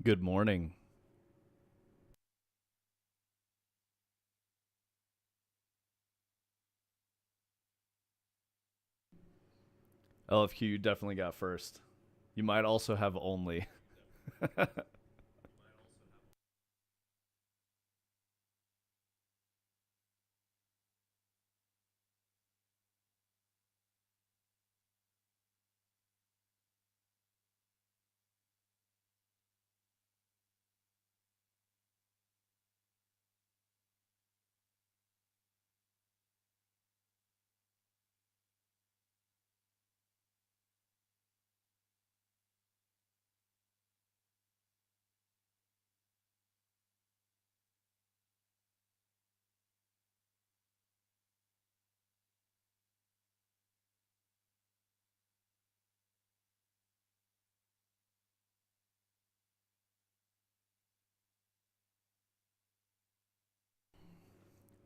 Good morning. LFQ, you definitely got first. You might also have only.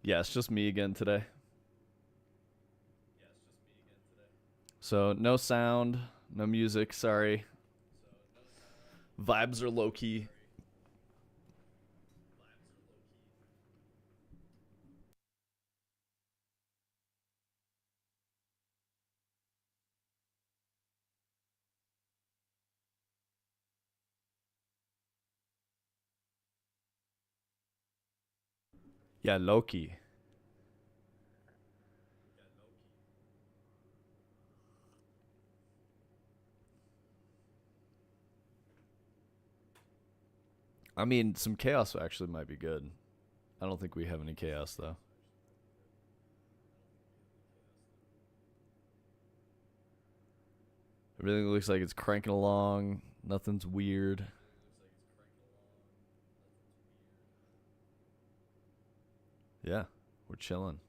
Yeah, it's just me again today. So, no sound, no music, sorry. Vibes are low key. Yeah, low key. I mean, some chaos actually might be good. I don't think we have any chaos, though. Everything looks like it's cranking along. Nothing's weird. Yeah, we're chilling.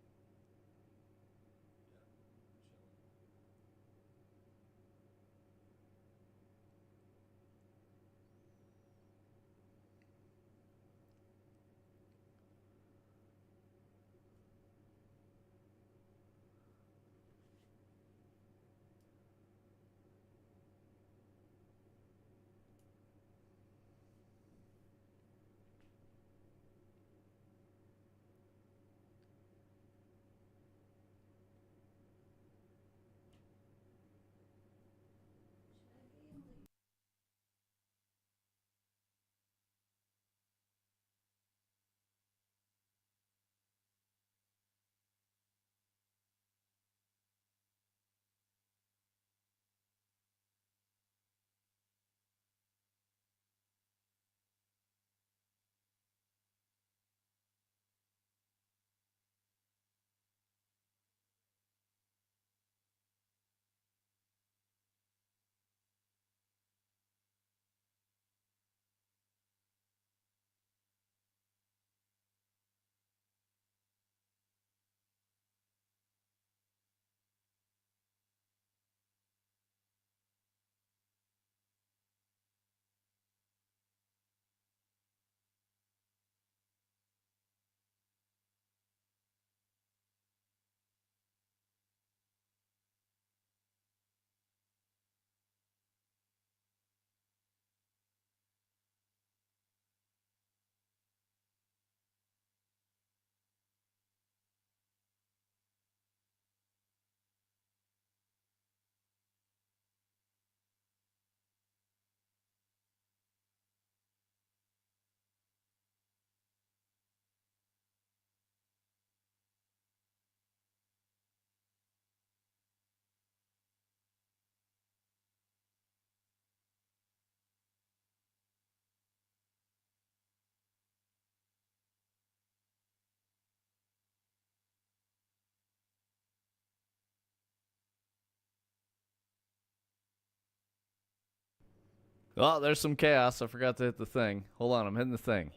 Oh, there's some chaos. I forgot to hit the thing. Hold on, I'm hitting the thing.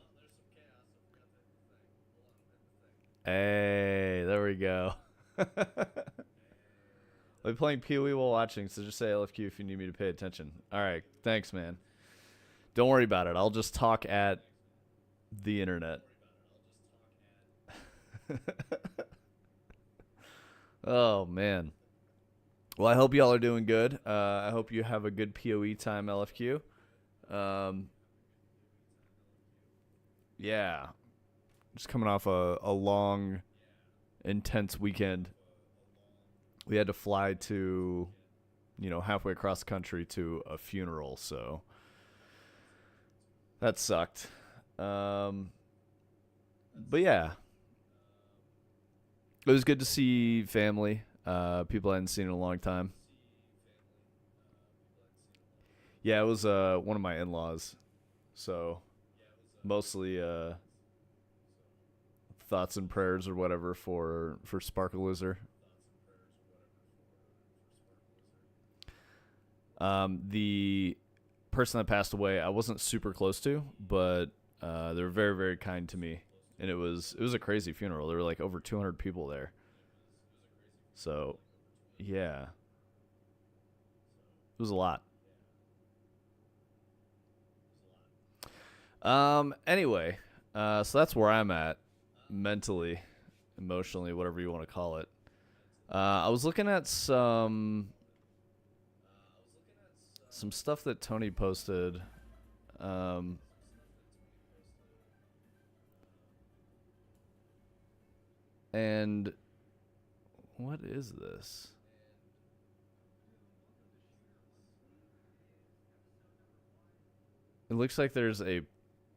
Hey, there we go. I'll be playing Pee Wee while watching, so just say LFQ if you need me to pay attention. All right, thanks, man. Don't worry about it. I'll just talk at the internet. Oh, man. Well, I hope y'all are doing good. I hope you have a good PoE time, LFQ. Um, Yeah. Just coming off a long, intense weekend. We had to fly to, halfway across the country to a funeral, so that sucked. Um, but yeah, it was good to see family, people I hadn't seen in a long time. Yeah, it was one of my in-laws, so mostly thoughts and prayers or whatever for Sparkle Loser. The person that passed away, I wasn't super close to, but they were very very kind to me, and it was a crazy funeral. There were like over 200 people there, so yeah, it was a lot. Anyway, so that's where I'm at mentally, emotionally, whatever you want to call it. I was looking at some stuff that Tony posted. Um, and what is this? It looks like there's a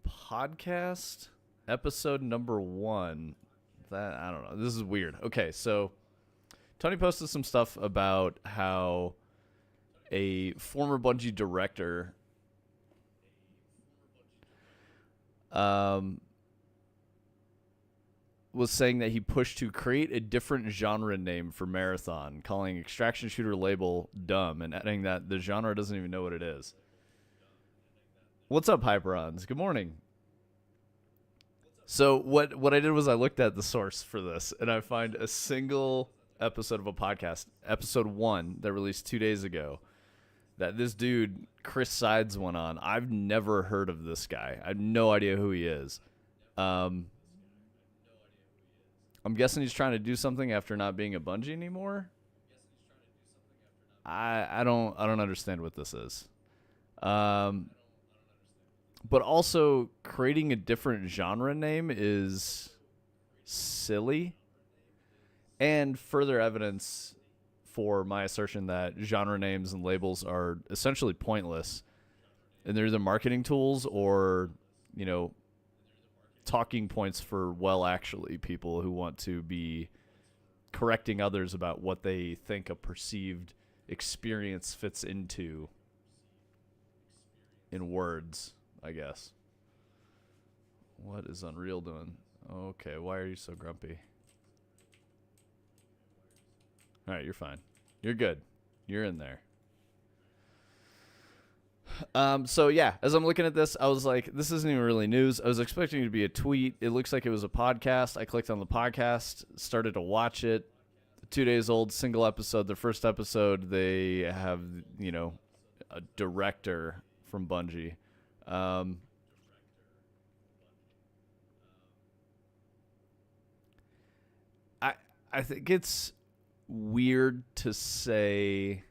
podcast episode number 1. That I don't know. This is weird. Okay, so Tony posted some stuff about how a former Bungie director um, was saying that he pushed to create a different genre name for Marathon, calling extraction shooter label dumb, and adding that the genre doesn't even know what it is. What's up, Hyperons? Good morning. So what I did was I looked at the source for this, and I find a single episode of a podcast, episode 1, that released 2 days ago, that this dude Chris Sides went on. I've never heard of this guy. I have no idea who he is. Um, I'm guessing he's trying to do something after not being a Bungie anymore. I don't understand what this is. Um, but also creating a different genre name is silly, and further evidence for my assertion that genre names and labels are essentially pointless, and they're either marketing tools or, you know, talking points for actually people who want to be correcting others about what they think a perceived experience fits into in words, I guess. What is Unreal doing? Okay, why are you so grumpy? All right, you're fine. You're good. You're in there. So yeah, as I'm looking at this, I was like, this isn't even really news. I was expecting it to be a tweet. It looks like it was a podcast. I clicked on the podcast, started to watch it. 2 days old, single episode. The first episode, they have, a director from Bungie. I I think it's weird to say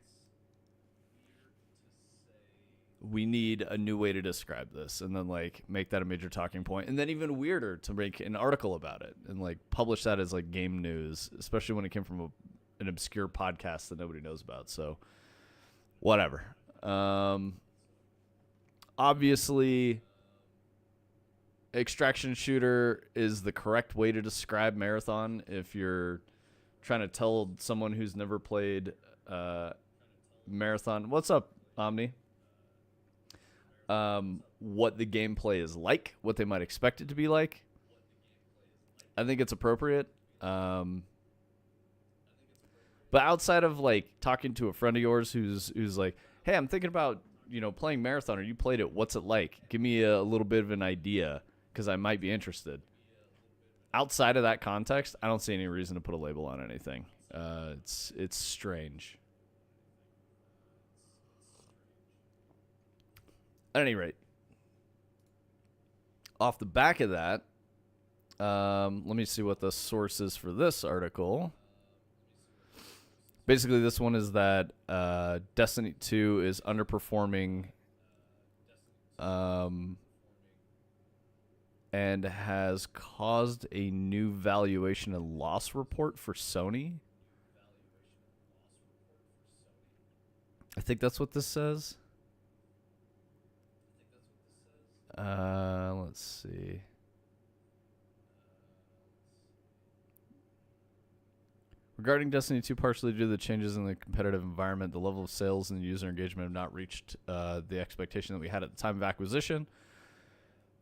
we need a new way to describe this, and then like make that a major talking point, and then even weirder to make an article about it and like publish that as like game news, especially when it came from an obscure podcast that nobody knows about. So whatever. Obviously, extraction shooter is the correct way to describe Marathon if you're trying to tell someone who's never played Marathon. What's up, Omni? What the gameplay is like, what they might expect it to be like. I think it's appropriate. But outside of like talking to a friend of yours who's like, hey, I'm thinking about playing Marathon, or you played it, what's it like? Give me a little bit of an idea, because I might be interested. Outside of that context, I don't see any reason to put a label on anything. It's strange. At any rate, off the back of that, let me see what the source is for this article. Basically, this one is that Destiny 2 is underperforming and has caused a new valuation and loss report for Sony. I think that's what this says. Let's see. Regarding Destiny 2, partially due to the changes in the competitive environment, the level of sales and user engagement have not reached the expectation that we had at the time of acquisition.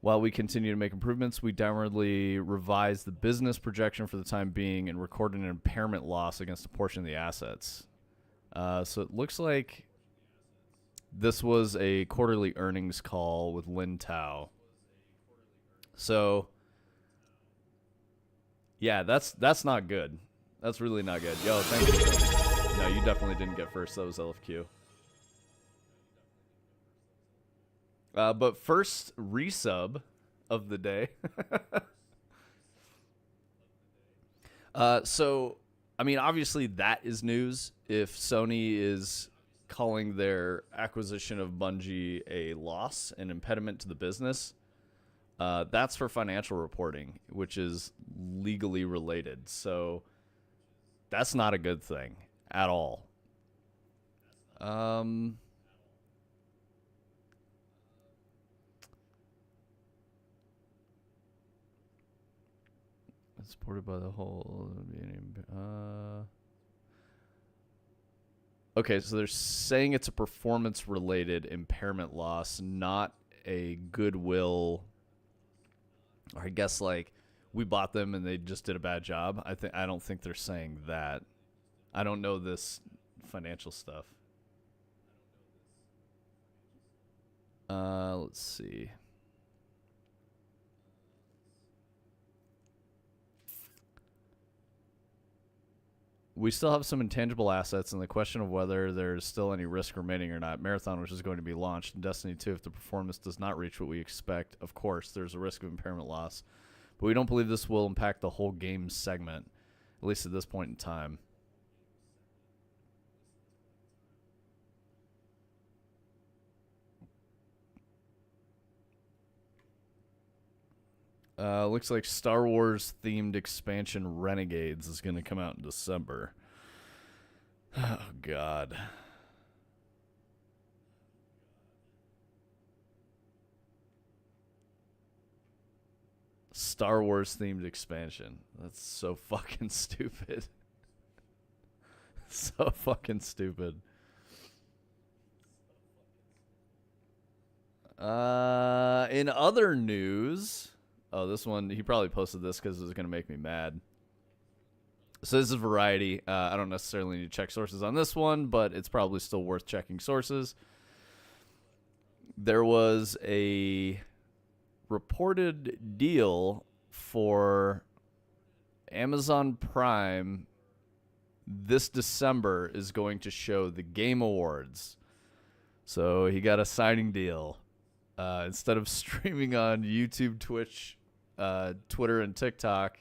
While we continue to make improvements, we downwardly revised the business projection for the time being and recorded an impairment loss against a portion of the assets. So it looks like this was a quarterly earnings call with Lin Tao. So, yeah, that's not good. That's really not good. Yo, thank you. No, you definitely didn't get first. That was LFQ. But first resub of the day. So, I mean, obviously that is news. If Sony is calling their acquisition of Bungie a loss, an impediment to the business, that's for financial reporting, which is legally related. So that's not a good thing at all. Supported by the whole. Okay, so they're saying it's a performance-related impairment loss, not a goodwill. Or I guess like we bought them and they just did a bad job. I don't think they're saying that. I don't know this financial stuff. Let's see. We still have some intangible assets, and the question of whether there's still any risk remaining or not. Marathon, which is going to be launched in Destiny 2, if the performance does not reach what we expect, of course, there's a risk of impairment loss. But we don't believe this will impact the whole game segment, at least at this point in time. Looks like Star Wars themed expansion Renegades is going to come out in December. Oh, God. Star Wars themed expansion. That's so fucking stupid. So fucking stupid. In other news, oh, this one, he probably posted this because it was going to make me mad. So this is Variety. I don't necessarily need to check sources on this one, but it's probably still worth checking sources. There was a reported deal for Amazon Prime this December is going to show the Game Awards. So he got a signing deal. Instead of streaming on YouTube, Twitch, Twitter, and TikTok,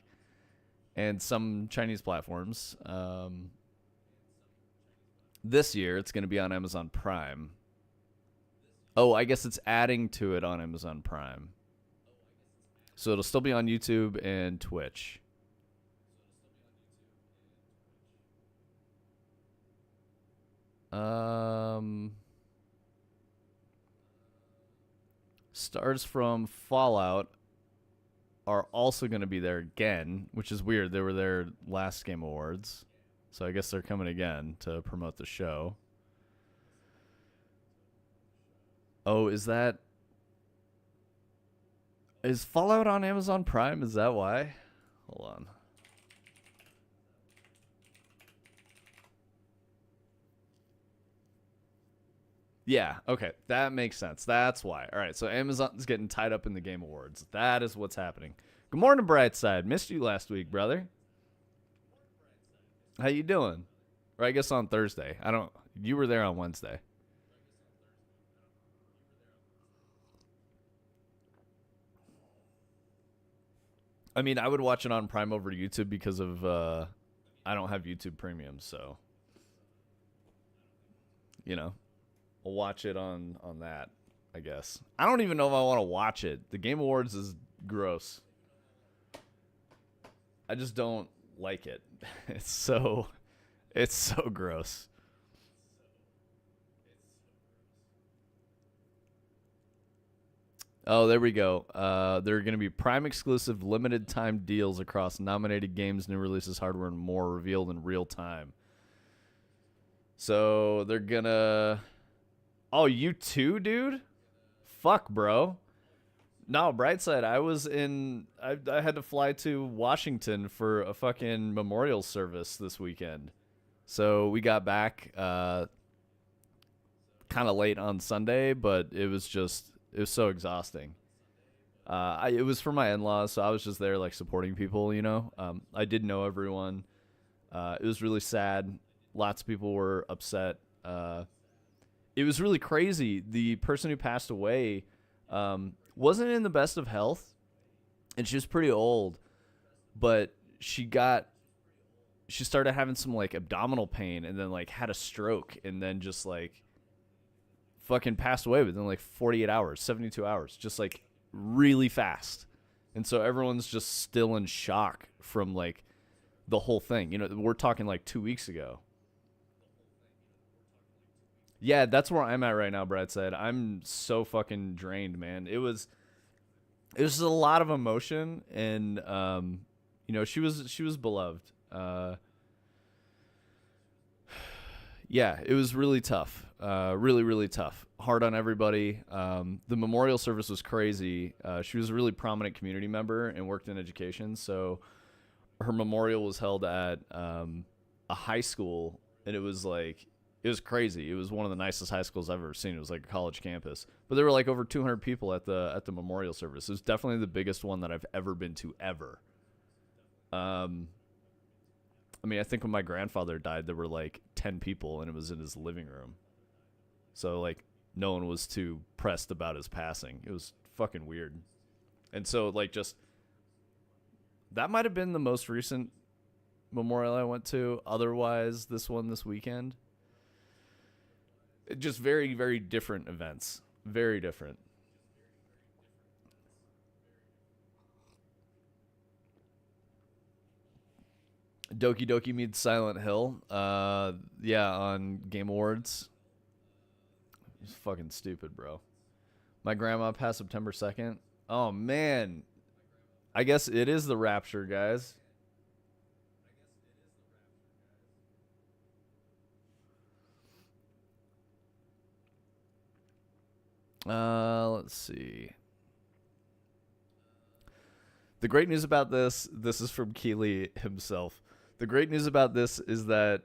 and some Chinese platforms, this year it's going to be on Amazon Prime. Oh, I guess it's adding to it on Amazon Prime. So it'll still be on YouTube and Twitch. Stars from Fallout are also going to be there again, which is weird. They were there last Game Awards. So I guess they're coming again to promote the show. Oh, is Fallout on Amazon Prime? Is that why? Hold on. Yeah, okay. That makes sense. That's why. All right, so Amazon's getting tied up in the Game Awards. That is what's happening. Good morning, Brightside. Missed you last week, brother. How you doing? Or I guess on Thursday. You were there on Wednesday. I mean, I would watch it on Prime over YouTube because of I don't have YouTube Premium, so I'll watch it on that, I guess. I don't even know if I want to watch it. The Game Awards is gross. I just don't like it. It's so gross. Oh, there we go. There are going to be Prime exclusive limited time deals across nominated games, new releases, hardware, and more revealed in real time. So they're gonna. Oh, you too, dude? Fuck, bro. No, bright side. I had to fly to Washington for a fucking memorial service this weekend. So we got back kind of late on Sunday, but it was so exhausting. It was for my in-laws, so I was just there like supporting people. I did know everyone. It was really sad. Lots of people were upset. It was really crazy. The person who passed away wasn't in the best of health, and she was pretty old, but she started having some like abdominal pain, and then like had a stroke, and then just like fucking passed away within like 48 hours, 72 hours, just like really fast. And so everyone's just still in shock from like the whole thing. We're talking like 2 weeks ago. Yeah, that's where I'm at right now, Brad said. I'm so fucking drained, man. It was just a lot of emotion, and she was beloved. Yeah, it was really tough. Really, really tough. Hard on everybody. The memorial service was crazy. She was a really prominent community member and worked in education. So her memorial was held at a high school, and it was crazy. It was one of the nicest high schools I've ever seen. It was like a college campus. But there were like over 200 people at the memorial service. It was definitely the biggest one that I've ever been to ever. I mean, I think when my grandfather died, there were like 10 people, and it was in his living room. So, like, no one was too pressed about his passing. It was fucking weird. And so, like, just that might have been the most recent memorial I went to. Otherwise, this one this weekend. Just very, very different events. Very different. Doki Doki meets Silent Hill. Yeah, on Game Awards. It's fucking stupid, bro. My grandma passed September 2nd. Oh, man. I guess it is the rapture, guys. Let's see. The great news about this is from Keeley himself. The great news about this is that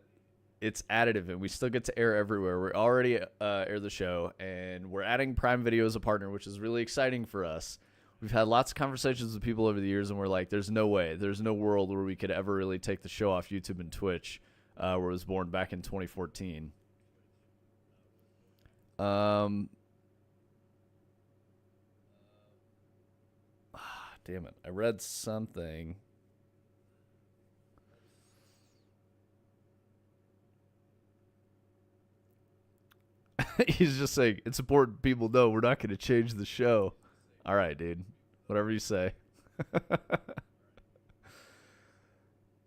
it's additive, and we still get to air everywhere. We already air the show, and we're adding Prime Video as a partner, which is really exciting for us. We've had lots of conversations with people over the years, and we're like, there's no way. There's no world where we could ever really take the show off YouTube and Twitch, where it was born back in 2014. Damn it. I read something. He's just saying, it's important people know we're not going to change the show. All right, dude. Whatever you say.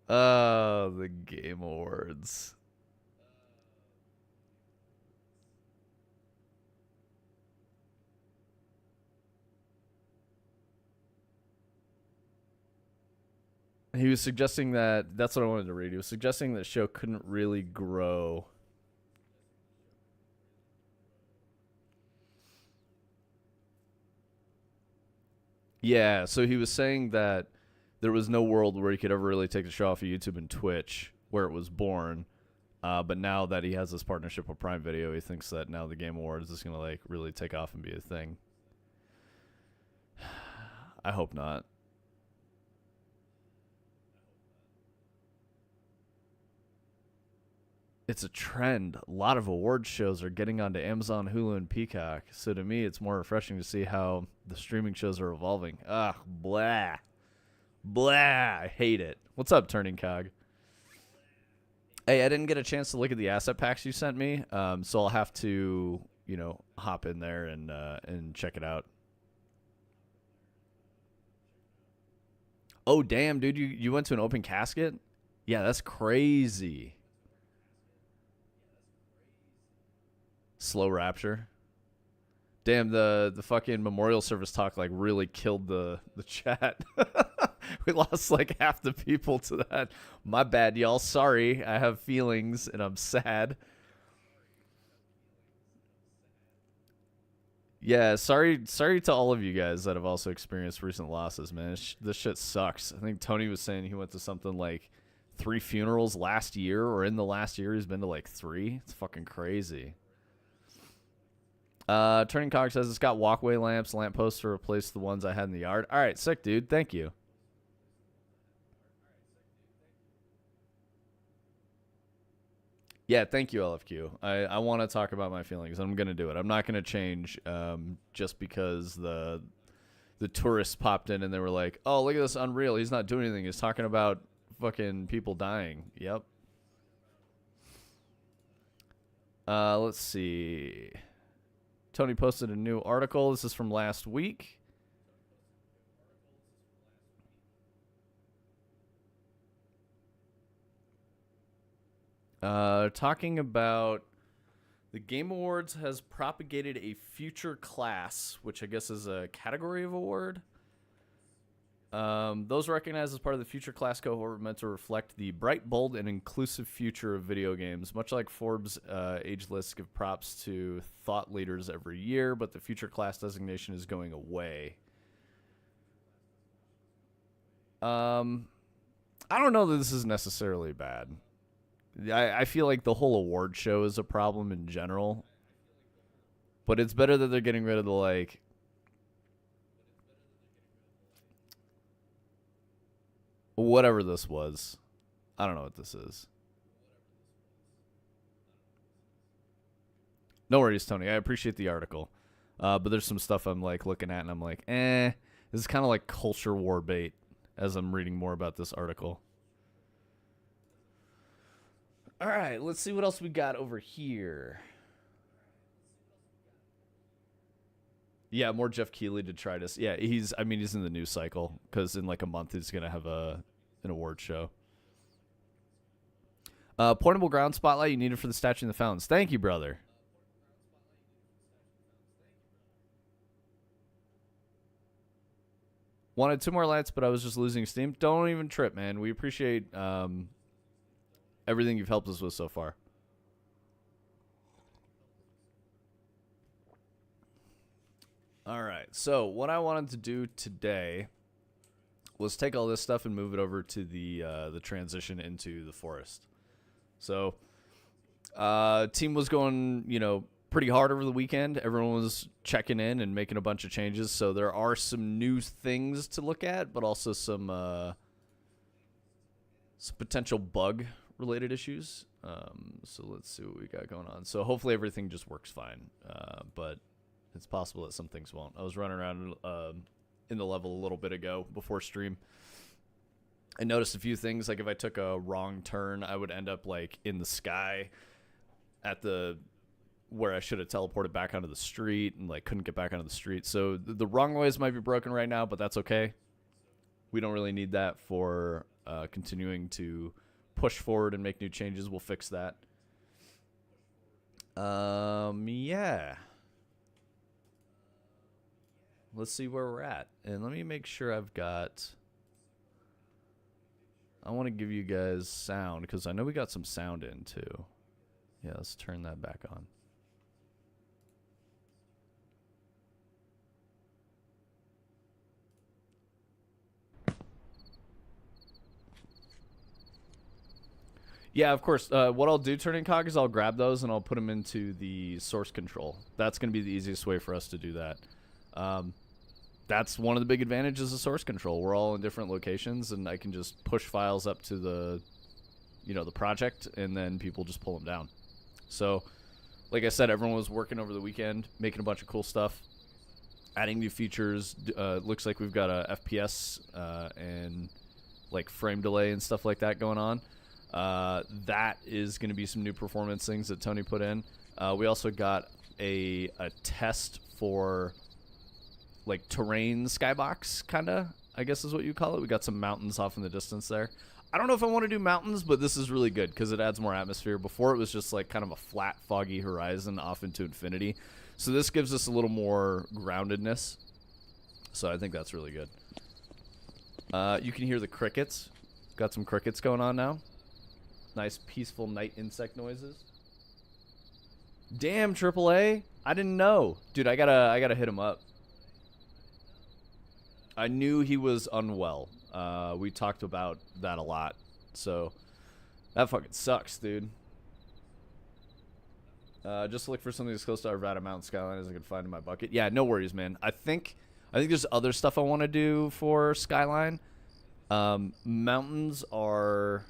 Oh, the Game Awards. He was suggesting that's what I wanted to read. He was suggesting that the show couldn't really grow. Yeah, so he was saying that there was no world where he could ever really take the show off of YouTube and Twitch where it was born. But now that he has this partnership with Prime Video, he thinks that now the Game Awards is going to like really take off and be a thing. I hope not. It's a trend. A lot of award shows are getting onto Amazon, Hulu, and Peacock. So to me, it's more refreshing to see how the streaming shows are evolving. Ugh, blah. Blah. I hate it. What's up, Turning Cog? Hey, I didn't get a chance to look at the asset packs you sent me, so I'll have to, hop in there and check it out. Oh, damn, dude. You went to an open casket? Yeah, that's crazy. Slow rapture. Damn, the fucking memorial service talk like really killed the chat. We lost like half the people to that. My bad, y'all. Sorry. I have feelings and I'm sad. Yeah, sorry to all of you guys that have also experienced recent losses, man. This shit sucks. I think Tony was saying he went to something like 3 funerals last year, or in the last year he's been to like 3. It's fucking crazy. Turning Cog says it's got walkway lamps, lamp posts to replace the ones I had in the yard. All right, sick, dude. Thank you. Yeah, thank you, LFQ. I want to talk about my feelings. I'm gonna do it. I'm not gonna change just because the tourists popped in and they were like, "Oh, look at this Unreal. He's not doing anything. He's talking about fucking people dying." Yep. Let's see. Tony posted a new article. This is from last week. Talking about the Game Awards has propagated a future class, which I guess is a category of award. Those recognized as part of the future class cohort were meant to reflect the bright, bold, and inclusive future of video games. Much like Forbes' age lists give props to thought leaders every year, but the future class designation is going away. I don't know that this is necessarily bad. I feel like the whole award show is a problem in general, but it's better that they're getting rid of the like. Whatever this was. I don't know what this is. No worries, Tony. I appreciate the article. But there's some stuff I'm like looking at and I'm like, This is kind of like culture war bait as I'm reading more about this article. All right, let's see what else we got over here. Yeah, more Jeff Keighley to try to. Yeah, he's in the news cycle because in like a month he's gonna have an award show. Portable ground spotlight you needed for the statue in the fountains. Thank you, brother. Wanted 2 more lights, but I was just losing steam. Don't even trip, man. We appreciate everything you've helped us with so far. All right. So what I wanted to do today was take all this stuff and move it over to the transition into the forest. So team was going, pretty hard over the weekend. Everyone was checking in and making a bunch of changes. So there are some new things to look at, but also some potential bug related issues. So let's see what we got going on. So hopefully everything just works fine. But it's possible that some things won't. I was running around in the level a little bit ago before stream. I noticed a few things. Like if I took a wrong turn, I would end up like in the sky at the where I should have teleported back onto the street and like couldn't get back onto the street. So the wrong ways might be broken right now, but that's okay. We don't really need that for continuing to push forward and make new changes. We'll fix that. Yeah. Let's see where we're at. And let me make sure I've got... I want to give you guys sound because I know we got some sound in too. Yeah, let's turn that back on. Yeah, of course. What I'll do, Turning Cog, is I'll grab those and I'll put them into the source control. That's going to be the easiest way for us to do that. That's one of the big advantages of source control. We're all in different locations, and I can just push files up to the project, and then people just pull them down. So, like I said, everyone was working over the weekend, making a bunch of cool stuff, adding new features. Looks like we've got a FPS and like frame delay and stuff like that going on. That is going to be some new performance things that Tony put in. We also got a test for like terrain skybox kind of I guess is what you call it. We got some mountains off in the distance there. I don't know if I want to do mountains, but this is really good because it adds more atmosphere. Before it was just like kind of a flat, foggy horizon off into infinity. So this gives us a little more groundedness. So I think that's really good. You can hear the crickets. Got some crickets going on now. Nice, peaceful night insect noises. Damn, AAA. I didn't know. Dude, I gotta hit him up. I knew he was unwell. We talked about that a lot. So, that fucking sucks, dude. Just look for something that's close to Arvada Mountain Skyline as I can find in my bucket. Yeah, no worries, man. I think there's other stuff I want to do for Skyline. Mountains are...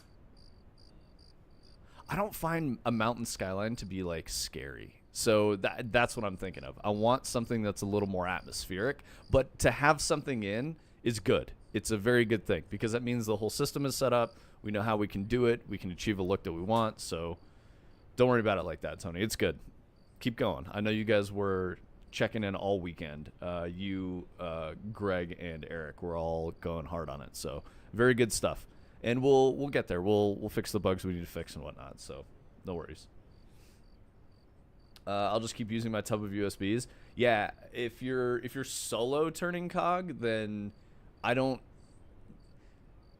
I don't find a mountain skyline to be, like, scary. So that's what I'm thinking of. I want something that's a little more atmospheric, but to have something in is good. It's a very good thing because that means the whole system is set up. We know how we can do it. We can achieve a look that we want. So don't worry about it like that, Tony. It's good. Keep going. I know you guys were checking in all weekend. You, Greg, and Eric were all going hard on it. So very good stuff. And we'll get there. We'll fix the bugs we need to fix and whatnot. So no worries. I'll just keep using my tub of USBs. Yeah, if you're solo turning cog, then I don't.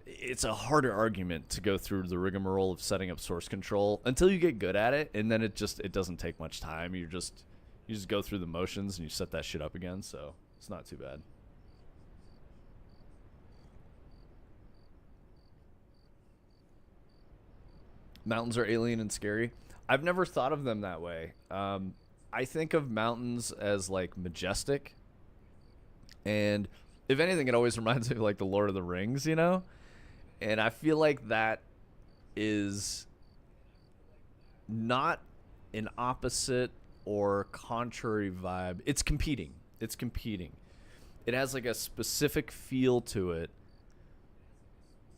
It's a harder argument to go through the rigmarole of setting up source control until you get good at it, and then it doesn't take much time. You just go through the motions and you set that shit up again. So it's not too bad. Mountains are alien and scary. I've never thought of them that way. I think of mountains as like majestic, and if anything, it always reminds me of like the Lord of the Rings, you know. And I feel like that is not an opposite or contrary vibe. It's competing. It's competing. It has like a specific feel to it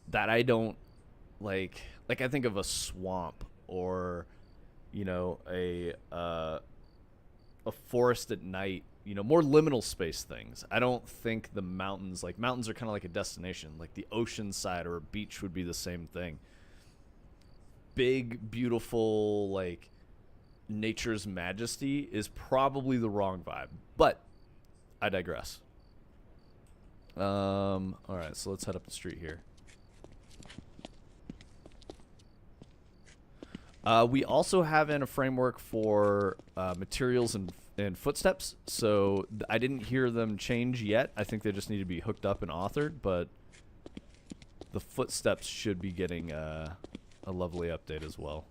that I don't like. Like I think of a swamp or, you know, a forest at night, you know, more liminal space things. I don't think the mountains, like mountains are kind of like a destination, like the ocean side or a beach would be the same thing. Big, beautiful, like nature's majesty is probably the wrong vibe, but I digress. All right, so let's head up the street here. We also have in a framework for materials and footsteps, so I didn't hear them change yet. I think they just need to be hooked up and authored, but the footsteps should be getting a lovely update as well.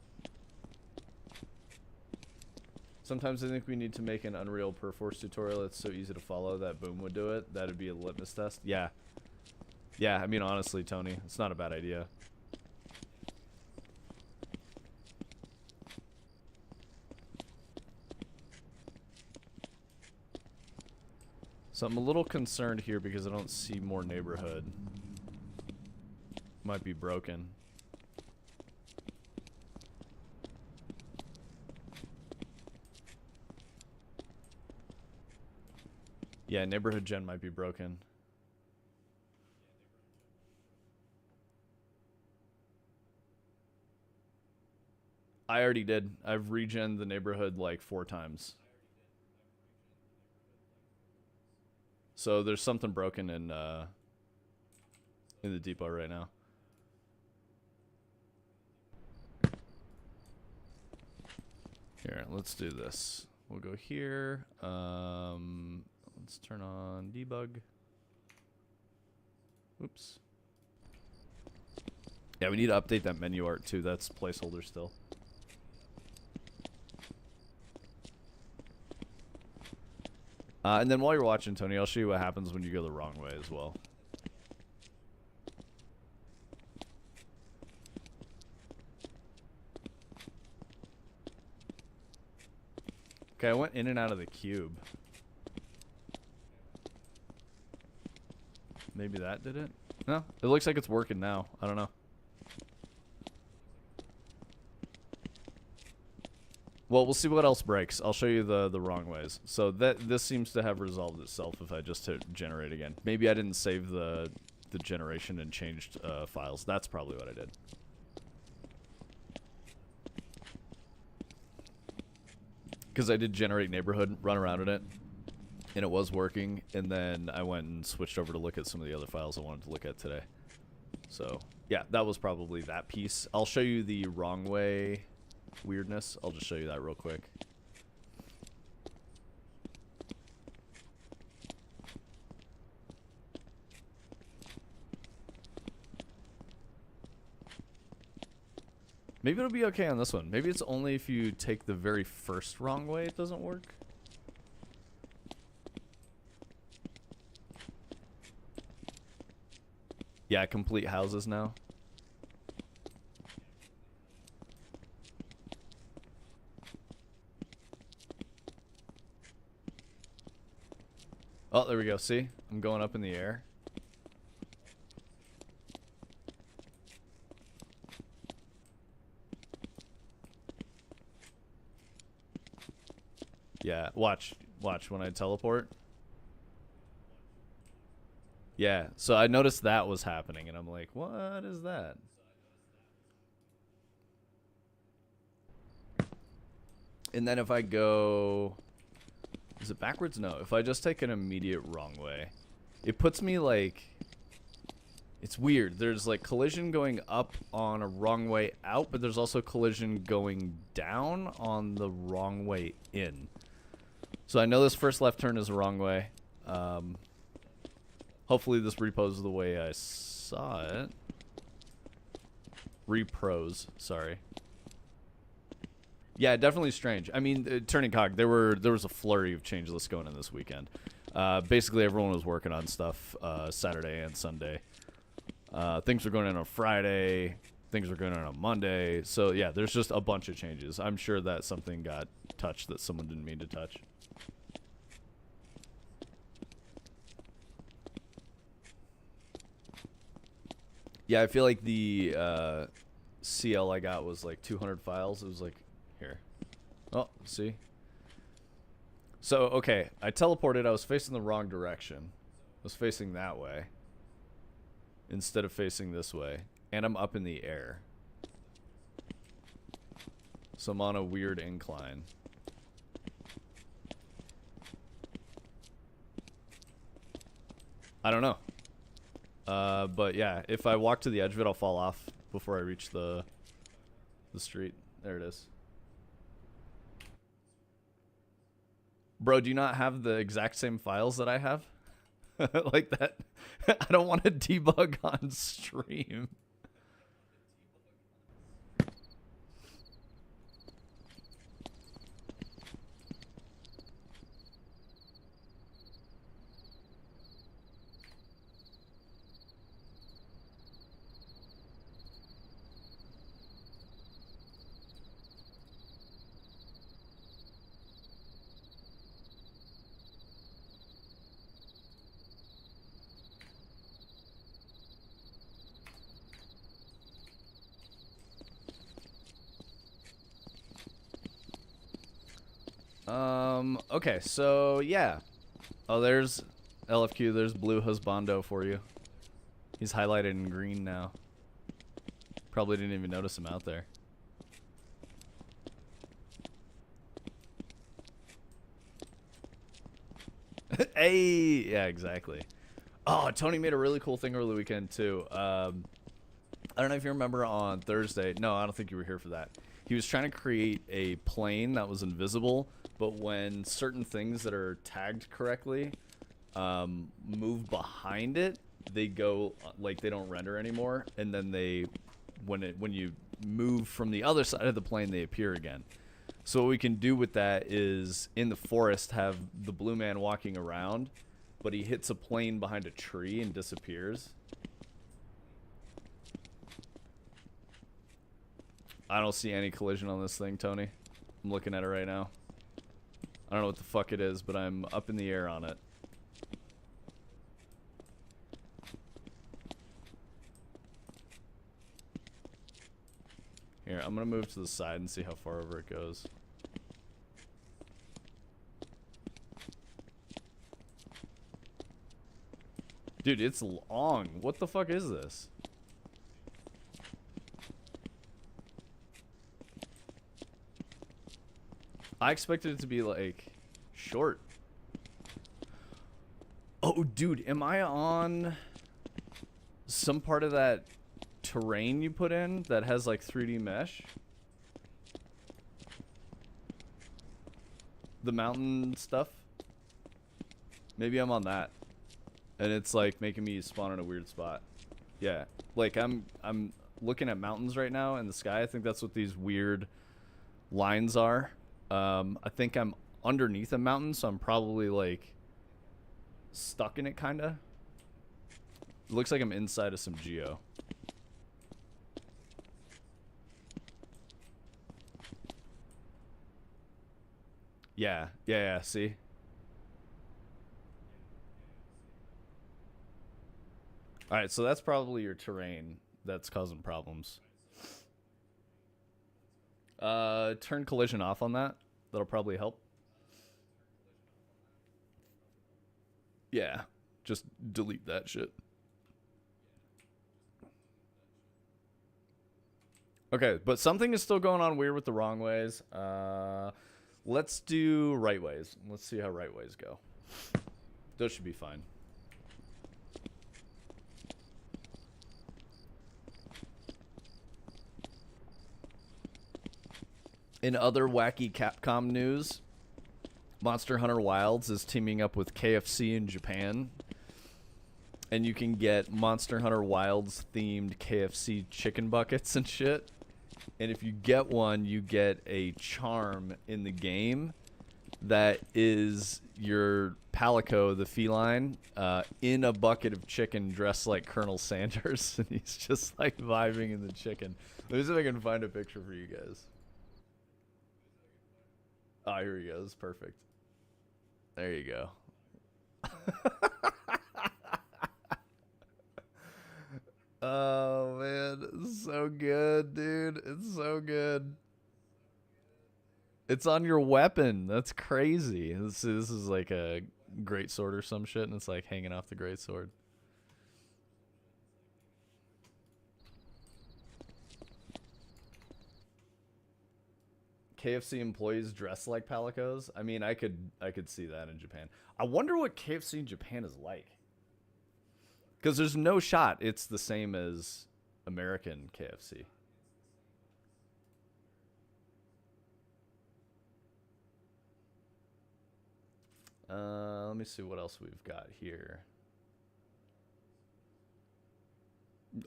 Sometimes I think we need to make an Unreal Perforce tutorial that's so easy to follow that Boom would do it. That'd be a litmus test. Yeah. Yeah, I mean, honestly, Tony, it's not a bad idea. So I'm a little concerned here because I don't see more neighborhood. Might be broken. Yeah, neighborhood gen might be broken. I already did. I've regened the neighborhood like 4 times. So there's something broken in the depot right now. Here, let's do this. We'll go here. Let's turn on debug. Oops. Yeah, we need to update that menu art too. That's placeholder still. And then while you're watching, Tony, I'll show you what happens when you go the wrong way as well. Okay, I went in and out of the cube. Maybe that did it? No, it looks like it's working now. I don't know. Well, we'll see what else breaks. I'll show you the wrong ways. So this seems to have resolved itself if I just hit generate again. Maybe I didn't save the the generation and changed files. That's probably what I did. Because I did generate neighborhood, run around in it, and it was working, and then I went and switched over to look at some of the other files I wanted to look at today. So, yeah, that was probably that piece. I'll show you the wrong way weirdness. I'll just show you that real quick. Maybe it'll be okay on this one. Maybe it's only if you take the very first wrong way it doesn't work. Yeah, complete houses now. Oh, there we go. See? I'm going up in the air. Yeah, watch when I teleport. Yeah, so I noticed that was happening, and I'm like, what is that? And then if I go... Is it backwards? No. If I just take an immediate wrong way, it puts me like... It's weird. There's like collision going up on a wrong way out, but there's also collision going down on the wrong way in. So I know this first left turn is the wrong way. Hopefully this repos the way I saw it. Repros, sorry. Yeah, definitely strange. I mean, turning cog, there was a flurry of changeless going in this weekend. Basically, everyone was working on stuff Saturday and Sunday. Things were going in on Friday. Things were going on Monday. So, yeah, there's just a bunch of changes. I'm sure that something got touched that someone didn't mean to touch. Yeah, I feel like the CL I got was like 200 files. It was like, here. Oh, see? So, okay, I teleported. I was facing the wrong direction. I was facing that way instead of facing this way. And I'm up in the air. So I'm on a weird incline. I don't know. But yeah, if I walk to the edge of it, I'll fall off before I reach the street. There it is. Bro, do you not have the exact same files that I have? Like that? I don't want to debug on stream. Okay, so yeah. Oh, there's LFQ, there's Blue Husbando for you. He's highlighted in green now. Probably didn't even notice him out there. Hey, yeah, exactly. Oh, Tony made a really cool thing over the weekend too. I don't know if you remember on Thursday. No, I don't think you were here for that. He was trying to create a plane that was invisible, but when certain things that are tagged correctly move behind it, they go like they don't render anymore, and then they when you move from the other side of the plane, they appear again. So what we can do with that is in the forest have the blue man walking around, but he hits a plane behind a tree and disappears. I don't see any collision on this thing, Tony. I'm looking at it right now. I don't know what the fuck it is, but I'm up in the air on it. Here, I'm gonna move to the side and see how far over it goes. Dude, it's long. What the fuck is this? I expected it to be like short. Oh, dude, am I on some part of that terrain you put in that has like 3D mesh? The mountain stuff? Maybe I'm on that. And it's like making me spawn in a weird spot. Yeah. Like I'm looking at mountains right now in the sky. I think that's what these weird lines are. I think I'm underneath a mountain, so I'm probably like stuck in it kinda. It looks like I'm inside of some geo. Yeah, see? Alright, so that's probably your terrain that's causing problems. Turn collision off on that. That'll probably help. Yeah, just delete that shit. Okay, but something is still going on weird with the wrong ways. Let's do right ways. Let's see how right ways go. Those should be fine. In other wacky Capcom news, Monster Hunter Wilds is teaming up with KFC in Japan. And you can get Monster Hunter Wilds themed KFC chicken buckets and shit. And if you get one, you get a charm in the game that is your Palico, the feline, in a bucket of chicken dressed like Colonel Sanders. And he's just like vibing in the chicken. Let me see if I can find a picture for you guys. Oh, here he goes. Perfect. There you go. Oh, man. It's so good, dude. It's so good. It's on your weapon. That's crazy. This is like a great sword or some shit, and it's like hanging off the great sword. KFC employees dress like palicos. I mean, I could see that in Japan. I wonder what KFC in Japan is like. Because there's no shot it's the same as American KFC. Let me see what else we've got here.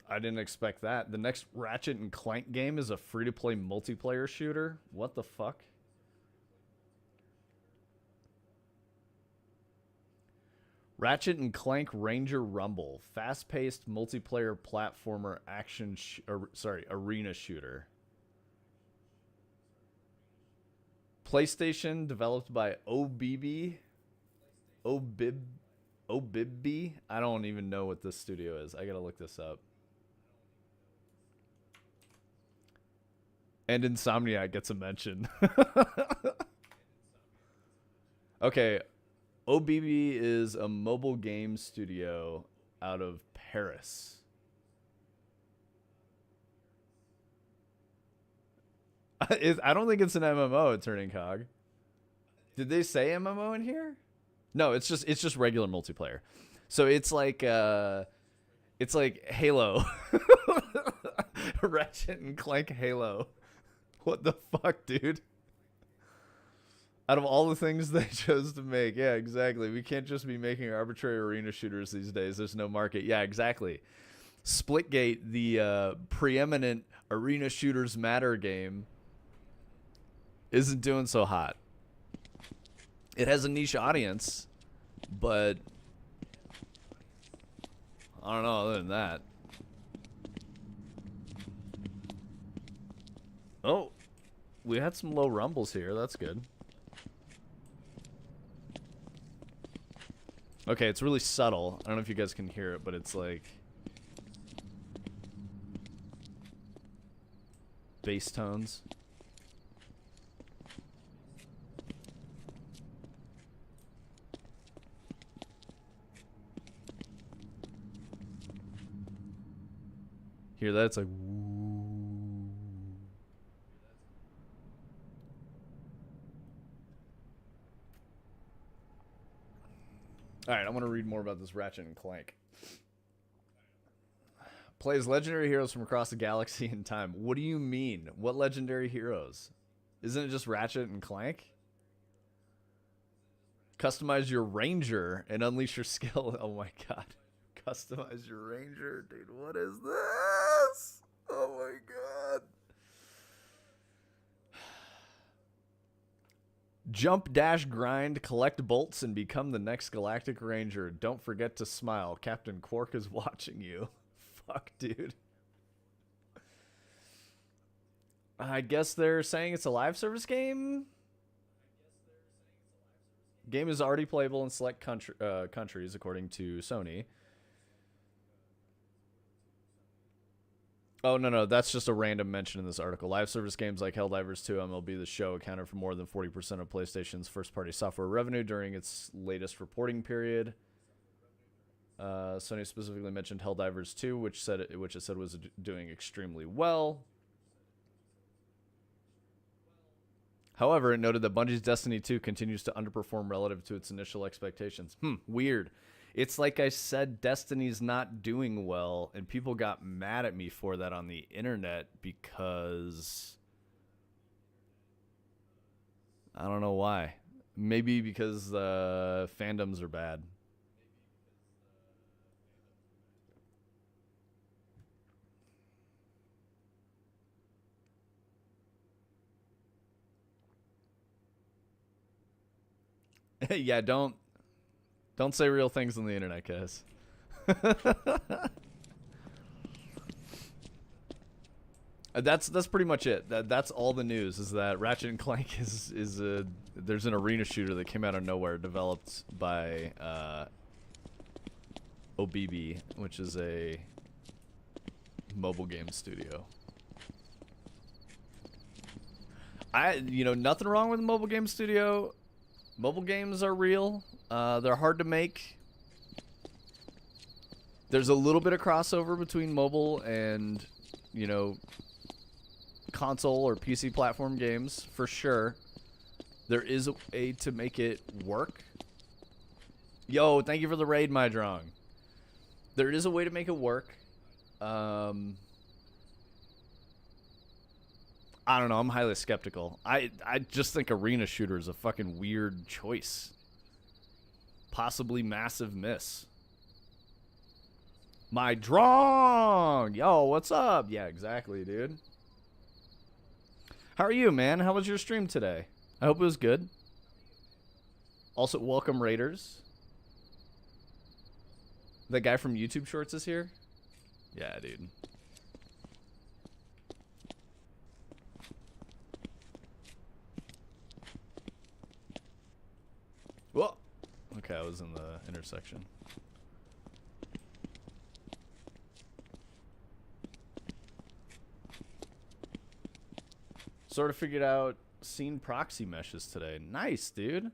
I didn't expect that. The next Ratchet and Clank game is a free-to-play multiplayer shooter. What the fuck? Ratchet and Clank Ranger Rumble, fast-paced multiplayer platformer action, arena shooter. PlayStation, developed by Obibby. I don't even know what this studio is. I gotta look this up. And Insomniac gets a mention. Okay, OBB is a mobile game studio out of Paris. I don't think it's an MMO, Turning Cog. Did they say MMO in here? No, it's just regular multiplayer. So it's like Halo. Ratchet and Clank Halo. What the fuck, dude? Out of all the things they chose to make, yeah, exactly. We can't just be making arbitrary arena shooters these days. There's no market. Yeah, exactly. Splitgate, the preeminent arena shooters matter game, isn't doing so hot. It has a niche audience, but I don't know other than that. Oh, we had some low rumbles here. That's good. Okay, it's really subtle. I don't know if you guys can hear it, but it's like bass tones. hear that? It's like, woo. All right, I want to read more about this Ratchet and Clank. Plays legendary heroes from across the galaxy and time. What do you mean? What legendary heroes? Isn't it just Ratchet and Clank? Customize your ranger and unleash your skill. Oh my god. Customize your ranger. Dude, what is this? Oh my god. Jump, dash, grind, collect bolts, and become the next Galactic Ranger. Don't forget to smile. Captain Quark is watching you. Fuck, dude. I guess they're saying it's a live service game? Game is already playable in select countries, according to Sony. Oh, no, that's just a random mention in this article. Live service games like Helldivers 2, MLB The Show accounted for more than 40% of PlayStation's first-party software revenue during its latest reporting period. Sony specifically mentioned Helldivers 2, which it said was doing extremely well. However, it noted that Bungie's Destiny 2 continues to underperform relative to its initial expectations. Weird. It's like I said, Destiny's not doing well, and people got mad at me for that on the internet because I don't know why. Maybe because fandoms are bad. Yeah, don't say real things on the internet, guys. That's pretty much it. That's all the news is that Ratchet and Clank is there's an arena shooter that came out of nowhere developed by OBB, which is a mobile game studio. Nothing wrong with a mobile game studio. Mobile games are real. They're hard to make. There's a little bit of crossover between mobile and, console or PC platform games, for sure. There is a way to make it work. Yo, thank you for the raid, my drong. There is a way to make it work. I don't know. I'm highly skeptical. I just think arena shooter is a fucking weird choice. Possibly massive miss. My drong! Yo, what's up? Yeah, exactly, dude. How are you, man? How was your stream today? I hope it was good. Also, welcome Raiders. The guy from YouTube Shorts is here? Yeah, dude. Whoa. Okay, I was in the intersection. Sort of figured out scene proxy meshes today. Nice, dude.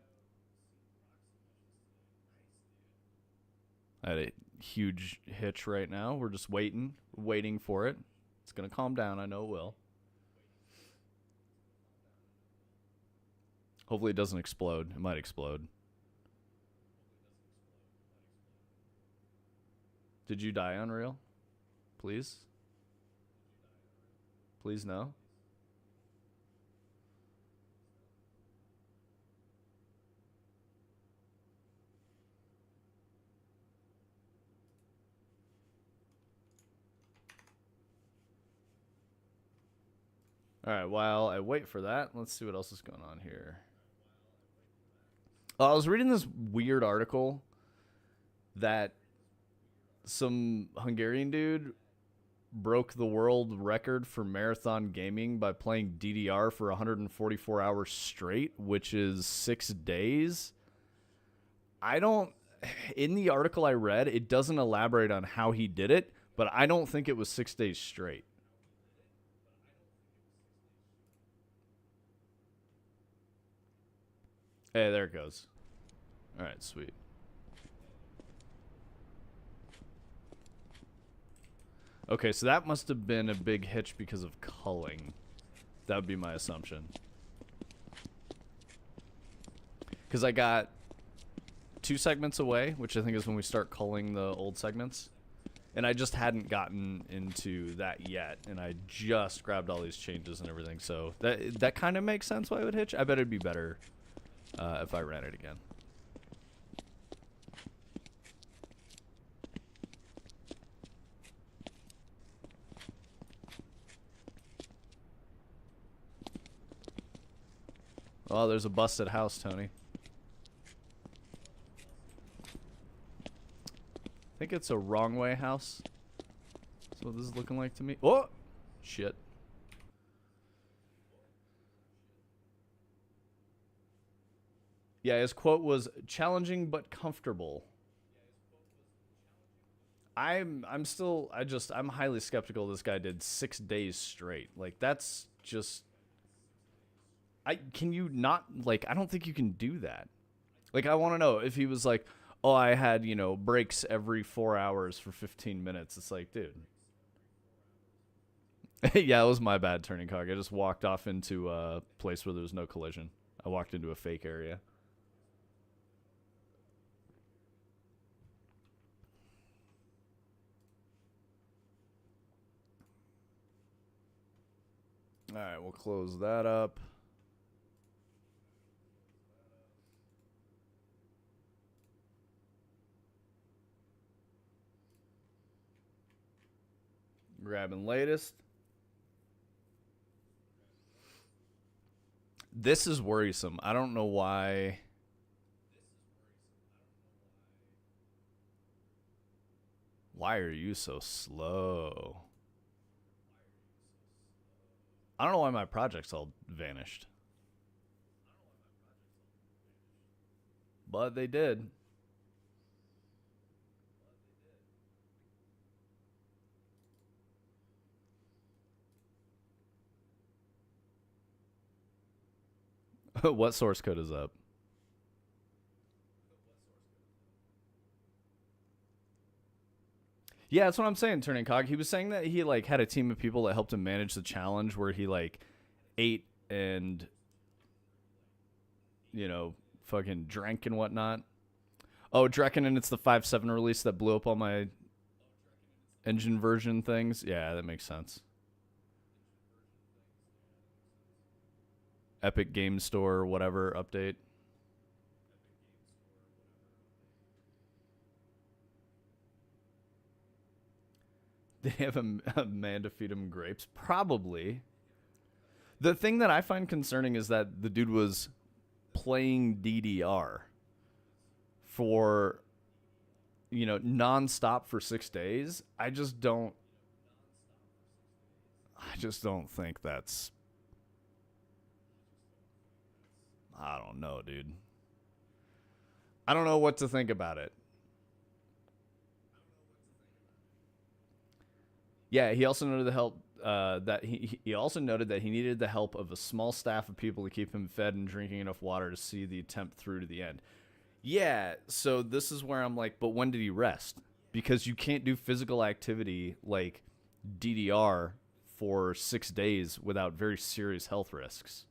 I had a huge hitch right now. We're just waiting for it. It's going to calm down. I know it will. Hopefully it doesn't explode. It might explode. Did you die, Unreal? Please? Please no? Alright, while I wait for that, let's see what else is going on here. I was reading this weird article that some Hungarian dude broke the world record for marathon gaming by playing DDR for 144 hours straight, which is 6 days. In the article I read, it doesn't elaborate on how he did it, but I don't think it was 6 days straight. Hey, there it goes. All right, sweet. Okay, so that must have been a big hitch because of culling. That would be my assumption. Because I got 2 segments away, which I think is when we start culling the old segments. And I just hadn't gotten into that yet, and I just grabbed all these changes and everything, so that kind of makes sense why it would hitch. I bet it'd be better if I ran it again. Oh, there's a busted house, Tony. I think it's a wrong way house. That's what this is looking like to me. Oh! Shit. Yeah, his quote was challenging but comfortable. I'm highly skeptical this guy did 6 days straight. Like that's just can you not like I don't think you can do that. Like I want to know if he was like, "Oh, I had, breaks every 4 hours for 15 minutes." It's like, dude. Yeah, it was my bad turning cog. I just walked off into a place where there was no collision. I walked into a fake area. All right, we'll close that up. Grabbing latest. This is worrisome. I don't know why. Why are you so slow? I don't know why my projects all vanished. But they did. What source code is up? Yeah, that's what I'm saying, Turning Cog. He was saying that he like had a team of people that helped him manage the challenge where he like ate and fucking drank and whatnot. Oh, Drekken, and it's the 5.7 release that blew up all my engine version things. Yeah, that makes sense. Epic Game Store, whatever update. They have a man to feed him grapes? Probably. The thing that I find concerning is that the dude was playing DDR for, nonstop for 6 days. I just don't think that's. I don't know, dude. I don't know what to think about it. Yeah, he also noted the help that he also noted that he needed the help of a small staff of people to keep him fed and drinking enough water to see the attempt through to the end. Yeah, so this is where I'm like, but when did he rest? Because you can't do physical activity like DDR for 6 days without very serious health risks.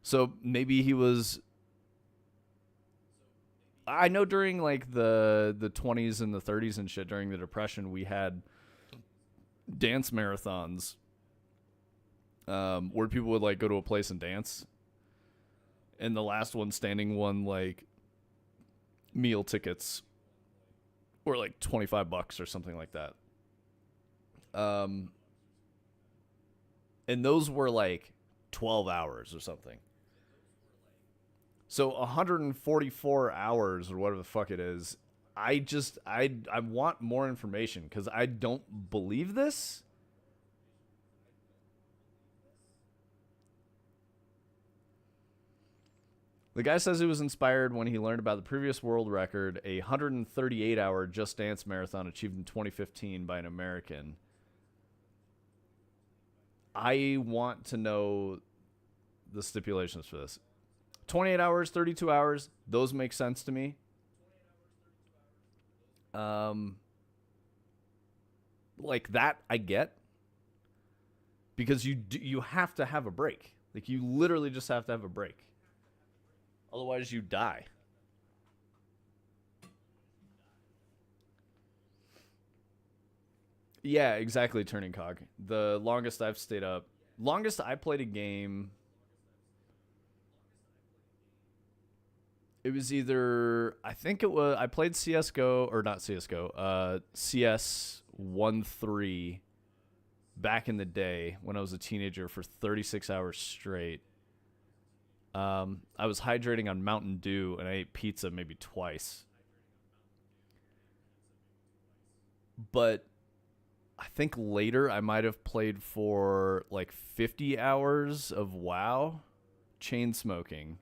So maybe he was. I know during like the 20s and the 30s and shit during the Depression, we had dance marathons where people would like go to a place and dance, and the last one standing won like meal tickets or like $25 or something like that. And those were like 12 hours or something. So 144 hours or whatever the fuck it is. I want more information because I don't believe this. The guy says he was inspired when he learned about the previous world record, a 138-hour Just Dance marathon achieved in 2015 by an American. I want to know the stipulations for this. 28 hours, 32 hours, those make sense to me. like that I get, because you have to have a break. Like you literally just have to have a break. Otherwise you die. Yeah, exactly, turning cog. The longest I've stayed up, longest I played a game, it was either, I think it was, I played CS:GO, or not CS:GO, CS 1.3 back in the day when I was a teenager for 36 hours straight. I was hydrating on Mountain Dew and I ate pizza maybe twice. But I think later I might have played for like 50 hours of WoW, chain smoking.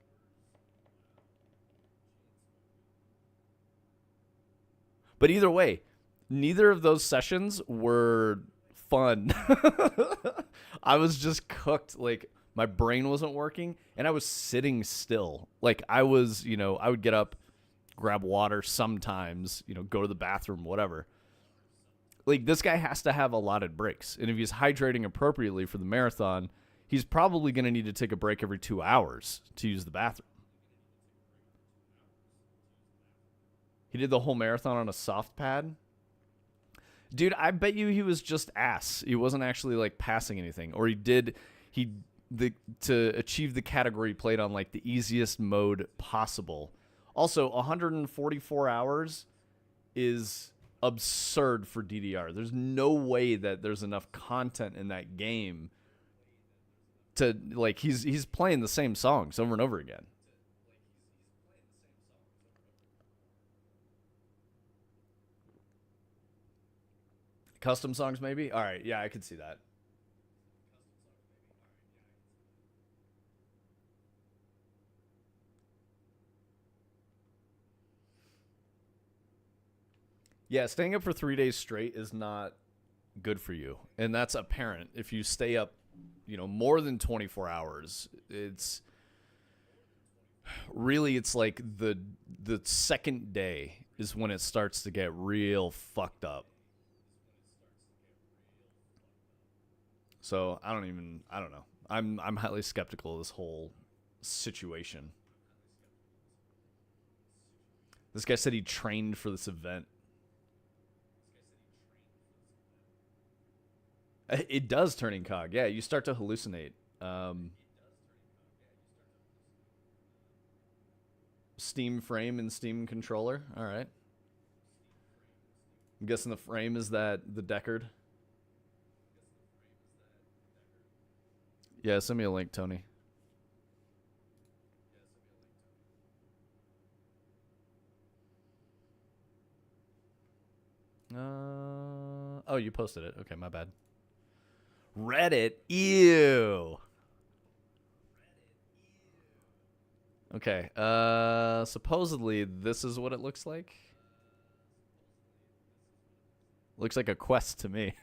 But either way, neither of those sessions were fun. I was just cooked. Like my brain wasn't working and I was sitting still. Like I was, I would get up, grab water sometimes, go to the bathroom, whatever. Like this guy has to have allotted breaks. And if he's hydrating appropriately for the marathon, he's probably going to need to take a break every 2 hours to use the bathroom. He did the whole marathon on a soft pad. Dude, I bet you he was just ass. He wasn't actually like passing anything, or he the to achieve the category, played on like the easiest mode possible. Also, 144 hours is absurd for DDR. There's no way that there's enough content in that game to like he's playing the same songs over and over again. Custom songs, maybe? All right, yeah, I could see that. Yeah, staying up for 3 days straight is not good for you. And that's apparent. If you stay up, more than 24 hours, it's like the second day is when it starts to get real fucked up. So I don't know. I'm highly skeptical of this whole situation. This guy said he trained for this event. It does, turning cog. Yeah, you start to hallucinate. Steam frame and Steam controller. All right. I'm guessing the frame is that the Deckard. Yeah, send me a link, Tony. Oh, you posted it. Okay, my bad. Reddit. Ew. Okay. Supposedly this is what it looks like. Looks like a quest to me.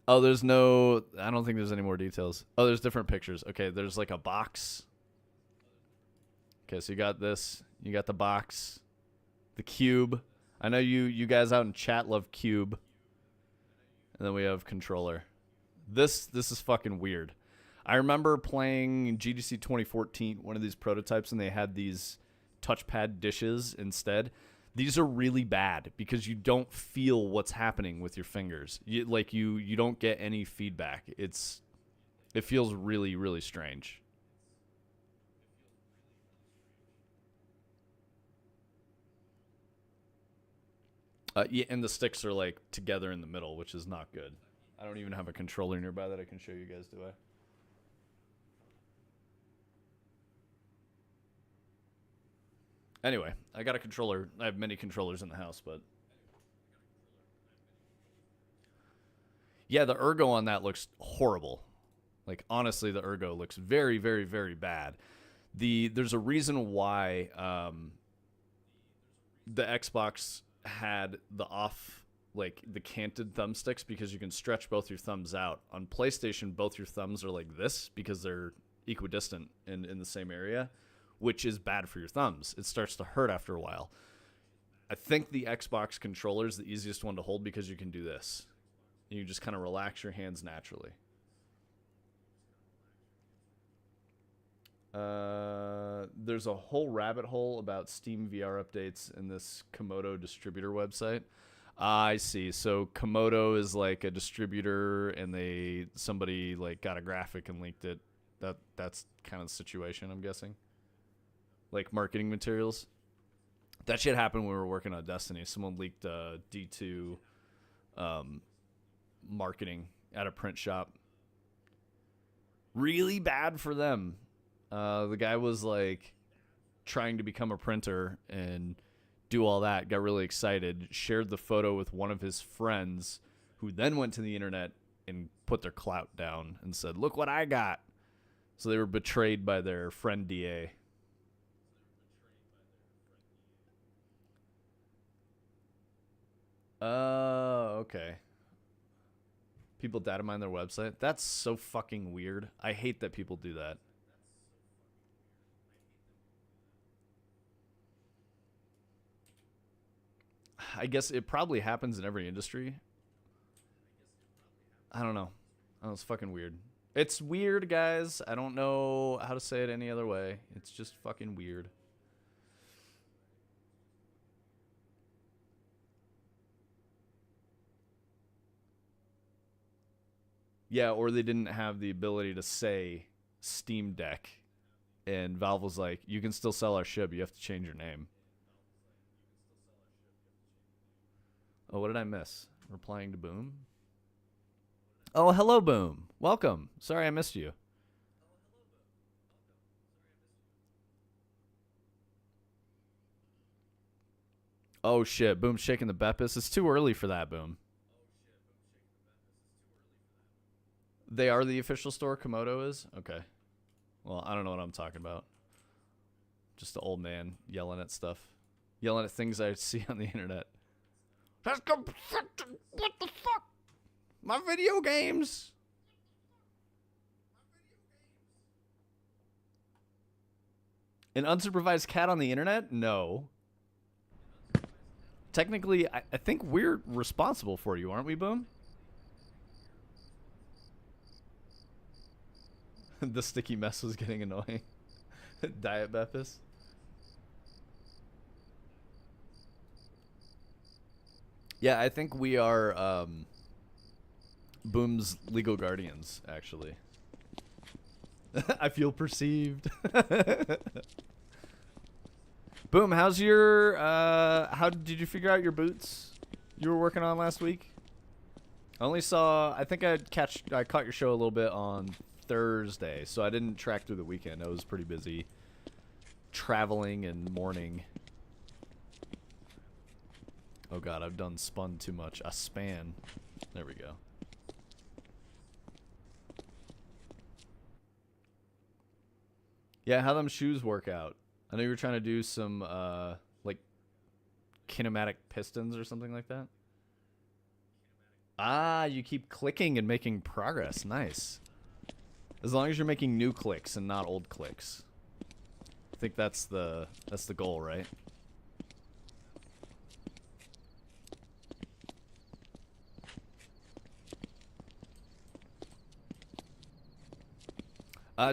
Oh, there's no. I don't think there's any more details. Oh, there's different pictures. Okay, there's like a box. Okay, so you got this. You got the box, the cube. I know you guys out in chat love cube. And then we have controller. This is fucking weird. I remember playing GDC 2014, one of these prototypes, and they had these touchpad dishes instead. These are really bad because you don't feel what's happening with your fingers. You don't get any feedback. It feels really, really strange. Yeah, and the sticks are like together in the middle, which is not good. I don't even have a controller nearby that I can show you guys, do I? Anyway, I got a controller. I have many controllers in the house, but yeah, the ergo on that looks horrible. Like honestly, the ergo looks very, very, very bad. There's a reason why the Xbox had the off, like the canted thumbsticks, because you can stretch both your thumbs out. On PlayStation, both your thumbs are like this because they're equidistant in the same area, which is bad for your thumbs. It starts to hurt after a while. I think the Xbox controller is the easiest one to hold because you can do this. You just kind of relax your hands naturally. There's a whole rabbit hole about Steam VR updates in this Komodo distributor website. I see. So Komodo is like a distributor, and somebody like got a graphic and leaked it. That's kind of the situation, I'm guessing. Like marketing materials. That shit happened when we were working on Destiny. Someone leaked D2 marketing at a print shop. Really bad for them. The guy was like trying to become a printer and do all that, got really excited, shared the photo with one of his friends, who then went to the internet and put their clout down and said, "Look what I got." So they were betrayed by their friend DA. Okay. People data mine their website? That's so fucking weird. I hate that people do that. I guess it probably happens in every industry. I don't know. Oh, it's fucking weird. It's weird, guys. I don't know how to say it any other way. It's just fucking weird. Yeah, or they didn't have the ability to say Steam Deck. And Valve was like, you can still sell our shit, but you have to change your name. Oh, what did I miss? Replying to Boom? Oh, hello, Boom. Welcome. Sorry I missed you. Oh, shit. Boom's shaking the Beppis. It's too early for that, Boom. They are the official store, Komodo is? Okay. Well, I don't know what I'm talking about. Just the old man yelling at stuff. Yelling at things I see on the internet. What the fuck? My video games! An unsupervised cat on the internet? No. Technically, I think we're responsible for you, aren't we, Boom? The sticky mess was getting annoying. Diet Beppis. Yeah, I think we are Boom's legal guardians, actually. I feel perceived. Boom, how's your how did you figure out your boots you were working on last week? I only saw, I think I caught your show a little bit on Thursday, so I didn't track through the weekend. I was pretty busy traveling and mourning. Oh god, I've done spun too much. A span. There we go. Yeah, how them shoes work out? I know you were trying to do some like kinematic pistons or something like that. Ah, you keep clicking and making progress. Nice. As long as you're making new clicks and not old clicks. I think that's the goal, right?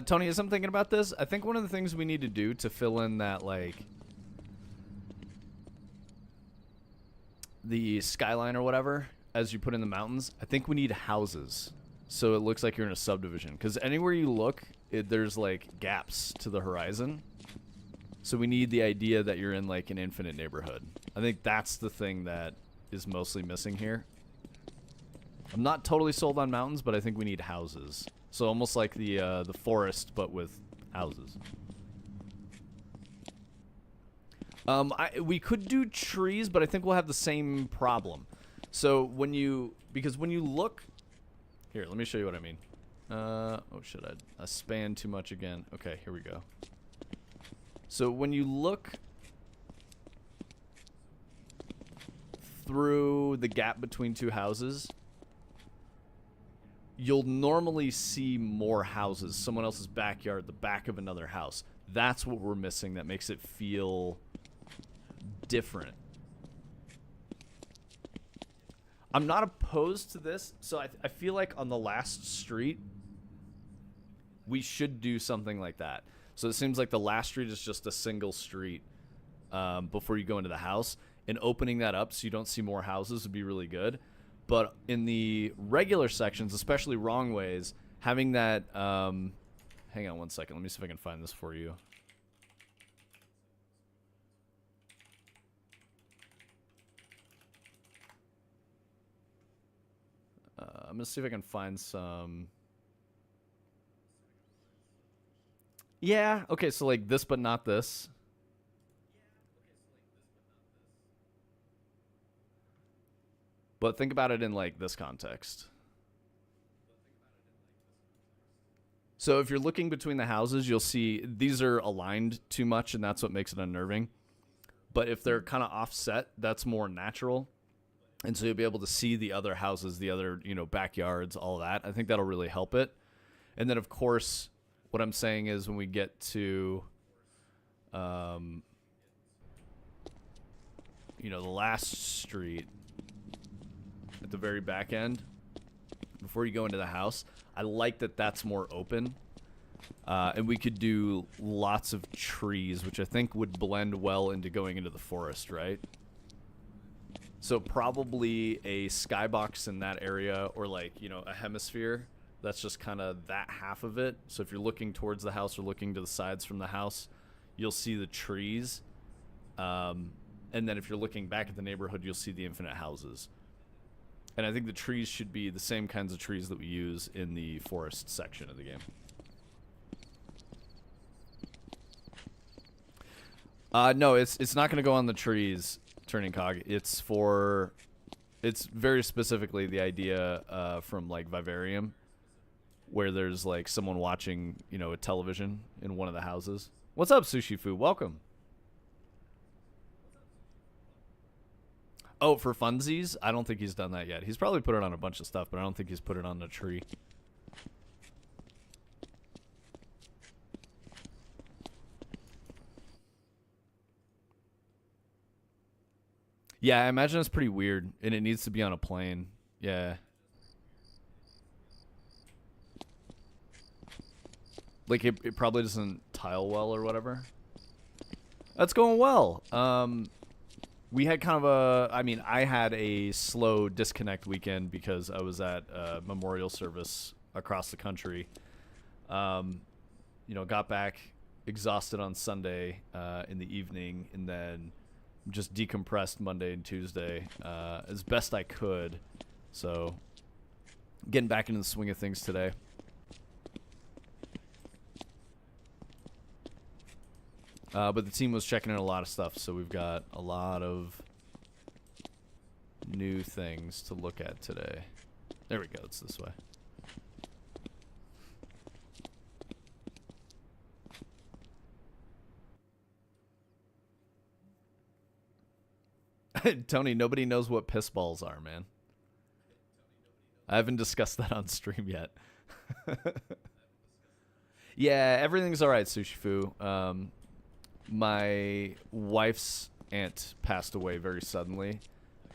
Tony, as I'm thinking about this, I think one of the things we need to do to fill in that, like, the skyline or whatever, as you put in the mountains, I think we need houses. So it looks like you're in a subdivision. Because anywhere you look, there's, like, gaps to the horizon. So we need the idea that you're in, like, an infinite neighborhood. I think that's the thing that is mostly missing here. I'm not totally sold on mountains, but I think we need houses. So almost like the forest, but with houses. We could do trees, but I think we'll have the same problem. So because when you look, here, let me show you what I mean. Oh shit, I span too much again. Okay, here we go. So when you look through the gap between two houses, you'll normally see more houses, someone else's backyard, the back of another house. That's what we're missing that makes it feel different. I'm not opposed to this, so I feel like on the last street, we should do something like that. So it seems like the last street is just a single street before you go into the house, and opening that up so you don't see more houses would be really good. But in the regular sections, especially wrong ways, having that... hang on one second. Let me see if I can find this for you. I'm going to see if I can find some... Yeah, okay, so like this but not this. But think about it in like this context. So if you're looking between the houses, you'll see these are aligned too much, and that's what makes it unnerving. But if they're kind of offset, that's more natural. And so you'll be able to see the other houses, the other, backyards, all that. I think that'll really help it. And then, of course, what I'm saying is when we get to, the last street at the very back end, before you go into the house, I like that that's more open. And we could do lots of trees, which I think would blend well into going into the forest, right? So probably a skybox in that area, or like, a hemisphere. That's just kind of that half of it. So if you're looking towards the house or looking to the sides from the house, you'll see the trees. And then if you're looking back at the neighborhood, you'll see the infinite houses. And I think the trees should be the same kinds of trees that we use in the forest section of the game. No, it's not going to go on the trees, Turning Cog. It's very specifically the idea from like Vivarium, where there's like someone watching, a television in one of the houses. What's up, Sushi Fu? Welcome. Oh, for funsies? I don't think he's done that yet. He's probably put it on a bunch of stuff, but I don't think he's put it on a tree. Yeah, I imagine it's pretty weird, and it needs to be on a plane. Yeah. Like, it probably doesn't tile well or whatever. That's going well. We had kind of I had a slow disconnect weekend because I was at a memorial service across the country. Got back exhausted on Sunday in the evening, and then just decompressed Monday and Tuesday as best I could. So getting back into the swing of things today. But the team was checking in a lot of stuff, so we've got a lot of new things to look at today. There we go. It's this way. Tony, nobody knows what piss balls are, man. I haven't discussed that on stream yet. Yeah, everything's all right, Sushi Fu. My wife's aunt passed away very suddenly,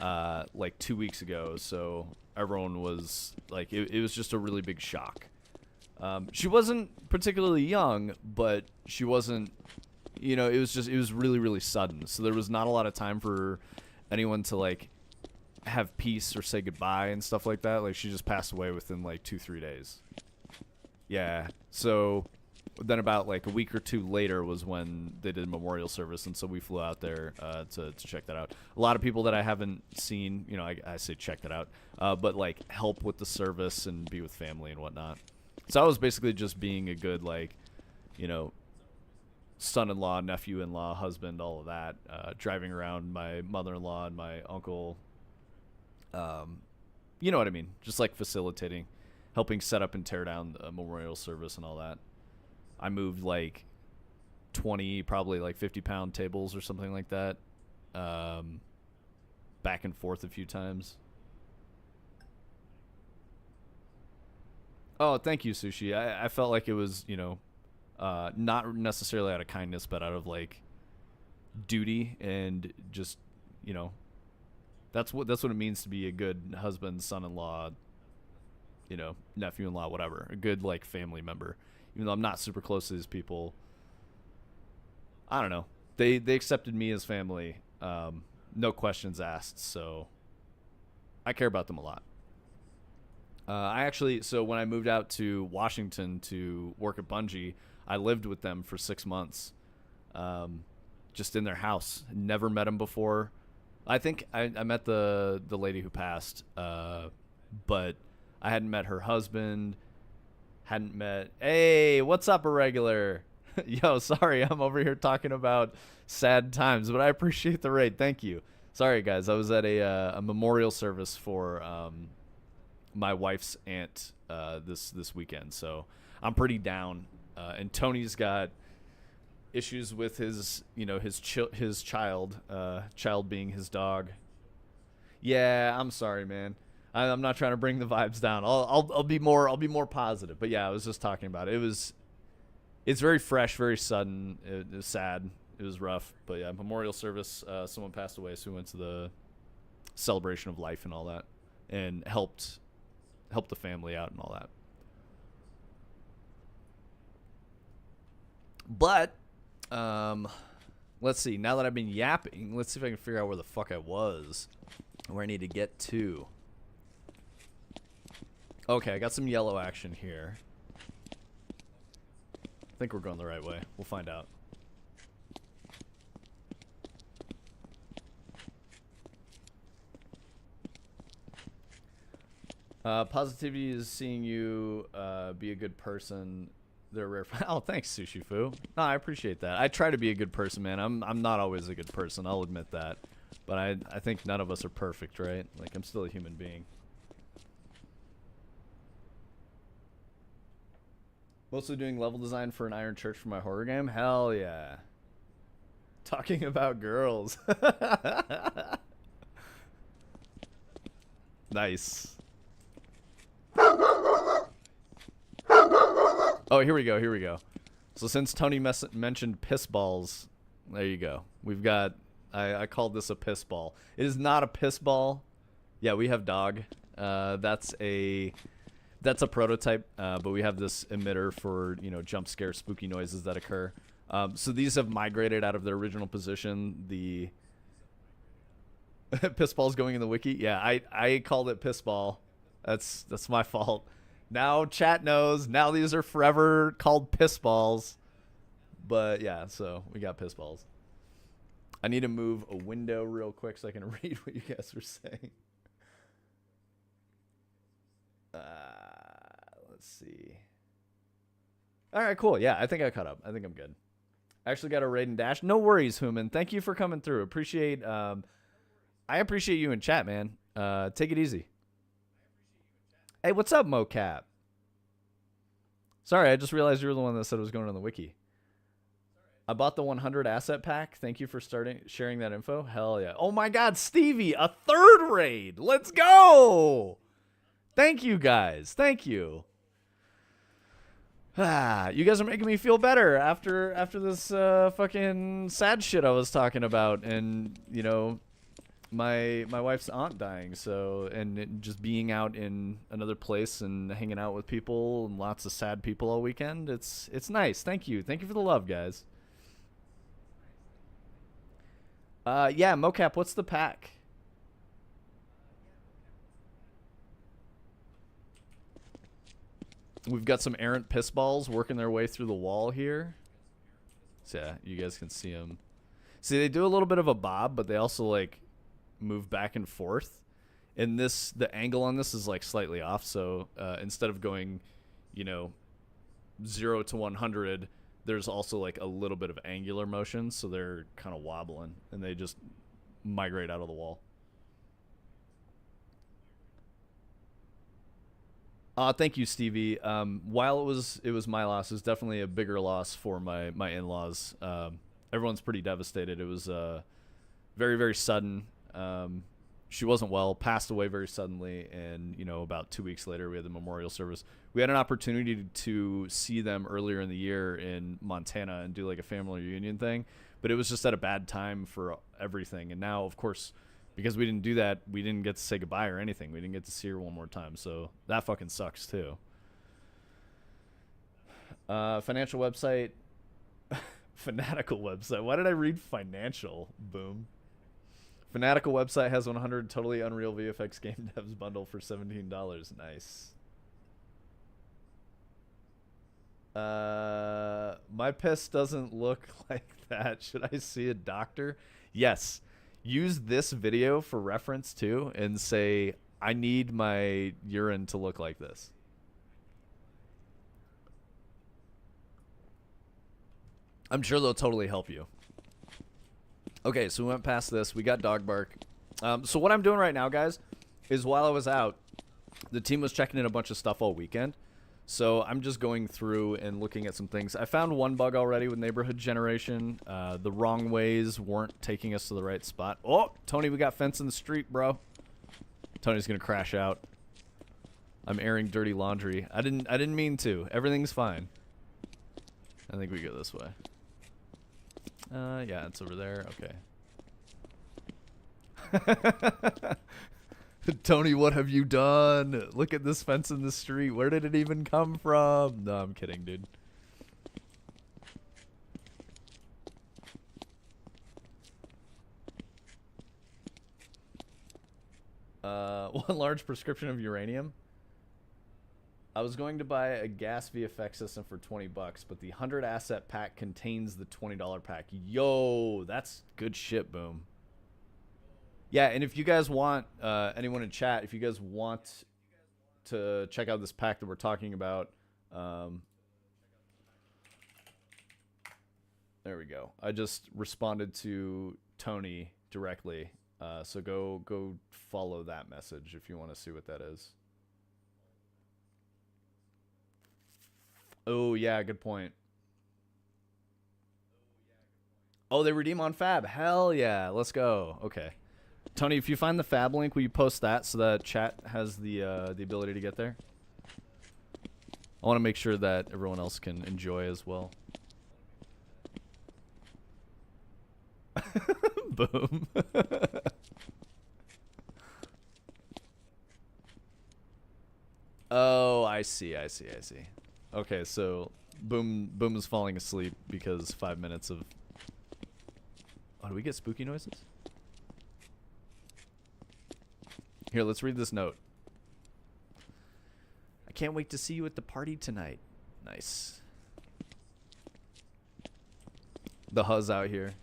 like 2 weeks ago. So everyone was like, it was just a really big shock. She wasn't particularly young, but she wasn't, it was really, really sudden. So there was not a lot of time for anyone to like have peace or say goodbye and stuff like that. Like she just passed away within like 2-3 days. Yeah. So then about like a week or two later was when they did a memorial service, and so we flew out there to check that out. A lot of people that I haven't seen, I say check that out, but like help with the service and be with family and whatnot. So I was basically just being a good son-in-law, nephew-in-law, husband, all of that, driving around my mother-in-law and my uncle. You know what I mean? Just like facilitating, helping set up and tear down the memorial service and all that. I moved like 20, probably like 50-pound tables or something like that, back and forth a few times. Oh, thank you, Sushi. I felt like it was, not necessarily out of kindness, but out of like duty and just, you know, that's what it means to be a good husband, son-in-law, nephew-in-law, whatever, a good like family member. Even though I'm not super close to these people, I don't know. They accepted me as family, no questions asked. So I care about them a lot. So when I moved out to Washington to work at Bungie, I lived with them for 6 months, just in their house. Never met them before. I think I met the lady who passed, but I hadn't met her husband. Hadn't met. Hey, what's up, irregular? Yo, sorry, I'm over here talking about sad times, but I appreciate the raid. Thank you. Sorry, guys, I was at a memorial service for my wife's aunt this weekend, so I'm pretty down. And Tony's got issues with his child, child being his dog. Yeah, I'm sorry, man. I'm not trying to bring the vibes down. I'll be more positive. But yeah, I was just talking about it. It's very fresh, very sudden. It was sad. It was rough. But yeah, memorial service. Someone passed away, so we went to the celebration of life and all that, and helped the family out and all that. But let's see. Now that I've been yapping, let's see if I can figure out where the fuck I was and where I need to get to. Okay, I got some yellow action here. I think we're going the right way. We'll find out. Positivity is seeing you be a good person. They're rare. Oh, thanks, Sushi Fu. No, I appreciate that. I try to be a good person, man. I'm not always a good person. I'll admit that. But I think none of us are perfect, right? Like, I'm still a human being. Mostly doing level design for an Iron Church for my horror game? Hell yeah. Talking about girls. Nice. Oh, here we go. So since Tony mentioned piss balls, there you go. We've got, I called this a piss ball. It is not a piss ball. Yeah, we have dog. That's a prototype, but we have this emitter for, jump scare spooky noises that occur. So these have migrated out of their original position. The piss ball's going in the wiki. Yeah, I called it piss ball. That's my fault. Now chat knows. Now these are forever called piss balls. But yeah, so we got piss balls. I need to move a window real quick so I can read what you guys were saying. Let's see. All right, cool. Yeah, I think I caught up. I think I'm good. I actually got a raid and dash. No worries, Human. Thank you for coming through. I appreciate you in chat, man. Take it easy. Hey, what's up, Mocap? Sorry, I just realized you were the one that said it was going on the wiki. I bought the 100 asset pack. Thank you for sharing that info. Hell yeah. Oh my god, Stevie, a third raid. Let's go. Thank you, guys. Thank you. You guys are making me feel better after this fucking sad shit I was talking about, and my wife's aunt dying, so, and just being out in another place and hanging out with people and lots of sad people all weekend. It's nice. Thank you for the love, guys. Yeah, Mocap, what's the pack? We've got some errant piss balls working their way through the wall here. So yeah, you guys can see them. See, they do a little bit of a bob, but they also like move back and forth. And the angle on this is like slightly off. So instead of going, 0 to 100, there's also like a little bit of angular motion. So they're kind of wobbling, and they just migrate out of the wall. Thank you, Stevie. While it was my loss, it was definitely a bigger loss for my in-laws. Everyone's pretty devastated. It was very, very sudden. she wasn't well, passed away very suddenly, and you know, about 2 weeks later, we had the memorial service. We had an opportunity to see them earlier in the year in Montana and do like a family reunion thing, but it was just at a bad time for everything. And now, of course, because we didn't do that, we didn't get to say goodbye or anything. We didn't get to see her one more time, so that fucking sucks too. Financial website, fanatical website. Why did I read financial? Boom. Fanatical website has 100 totally unreal VFX game devs bundle for $17. Nice. My piss doesn't look like that. Should I see a doctor? Yes. Use this video for reference too and say, I need my urine to look like this. I'm sure they'll totally help you. Okay, so we went past this. We got dog bark. So what I'm doing right now, guys, is while I was out, the team was checking in a bunch of stuff all weekend. So I'm just going through and looking at some things. I found one bug already with neighborhood generation. The wrong ways weren't taking us to the right spot. Oh, Tony, we got fence in the street, bro. Tony's gonna crash out. I'm airing dirty laundry. I didn't mean to. Everything's fine. I think we go this way. Yeah, it's over there. Okay. Tony, what have you done? Look at this fence in the street. Where did it even come from? No, I'm kidding, dude. One large prescription of uranium. I was going to buy a gas VFX system for 20 bucks, but the 100 asset pack contains the $20 pack. Yo, that's good shit, Boom. Yeah, and if you guys want, anyone in chat, if you guys want to check out this pack that we're talking about, there we go. I just responded to Tony directly, so go follow that message if you want to see what that is. Oh, yeah, good point. Oh, they redeem on Fab. Hell yeah, let's go. Okay. Tony, if you find the Fab link, will you post that so that chat has the ability to get there? I want to make sure that everyone else can enjoy as well. Boom. Oh, I see. Okay, so Boom is falling asleep because 5 minutes of... Oh, do we get spooky noises? Here, let's read this note. I can't wait to see you at the party tonight. Nice. The huzz out here.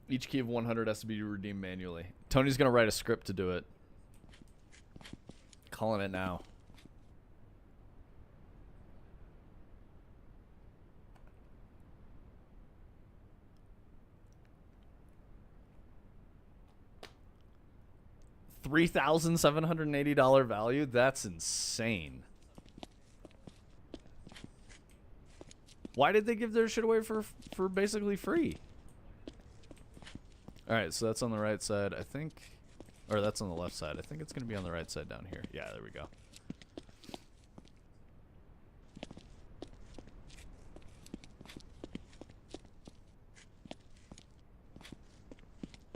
Each key of 100 has to be redeemed manually. Tony's going to write a script to do it. Calling it now. $3,780 value? That's insane. Why did they give their shit away for basically free? Alright, so that's on the right side, I think. Or that's on the left side. I think it's going to be on the right side down here. Yeah, there we go.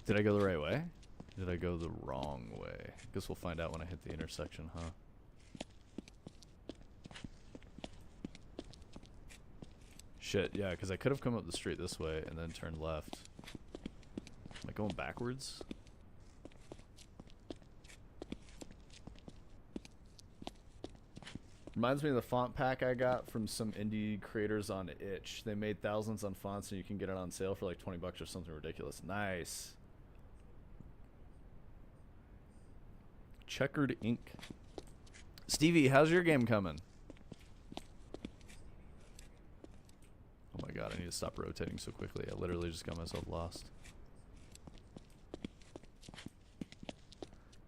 Did I go the right way? Did I go the wrong way? Guess we'll find out when I hit the intersection, huh? Shit, yeah, because I could have come up the street this way and then turned left. Am I going backwards? Reminds me of the font pack I got from some indie creators on Itch. They made thousands on fonts and you can get it on sale for like 20 bucks or something ridiculous. Nice. Checkered ink. Stevie, how's your game coming? Oh my god, I need to stop rotating so quickly. I literally just got myself lost.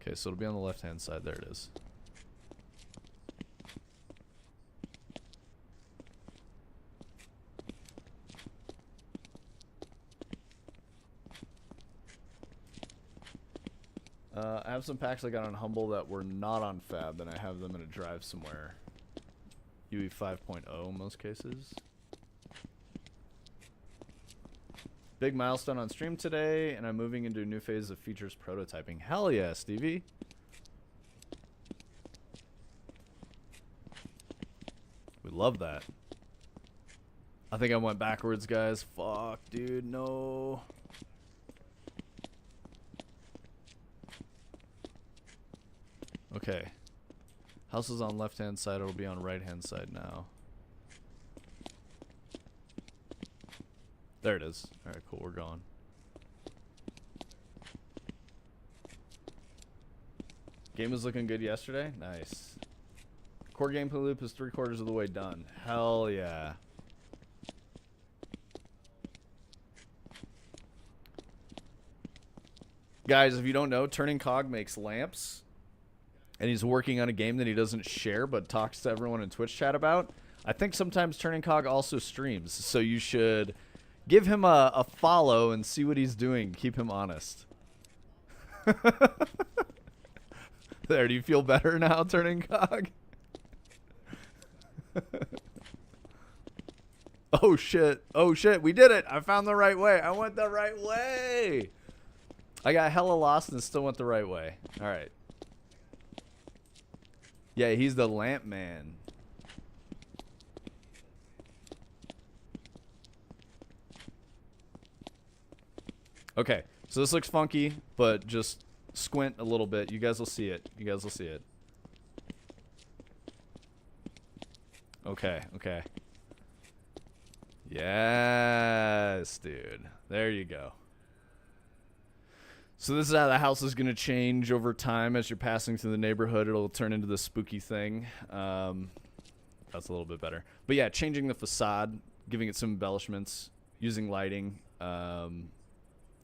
Okay, so it'll be on the left-hand side. There it is. I have some packs I got on Humble that were not on Fab, and I have them in a drive somewhere. UE5.0 in most cases. Big milestone on stream today, and I'm moving into a new phase of features prototyping. Hell yeah, Stevie. We love that. I think I went backwards, guys. Fuck, dude, no. Okay. House is on left-hand side. It'll be on right-hand side now. There it is. All right, cool. We're gone. Game was looking good yesterday. Nice. Core gameplay loop is 3/4 of the way done. Hell yeah. Guys, if you don't know, Turning Cog makes lamps. And he's working on a game that he doesn't share but talks to everyone in Twitch chat about. I think sometimes Turning Cog also streams. So you should give him a follow and see what he's doing. Keep him honest. There, do you feel better now, Turning Cog? Oh shit. Oh shit, we did it. I found the right way. I went the right way. I got hella lost and still went the right way. Alright. Yeah, he's the lamp man. Okay, so this looks funky, but just squint a little bit. You guys will see it. You guys will see it. Okay, okay. Yes, dude. There you go. So this is how the house is going to change over time as you're passing through the neighborhood. It'll turn into this spooky thing. That's a little bit better. But yeah, changing the facade, giving it some embellishments, using lighting.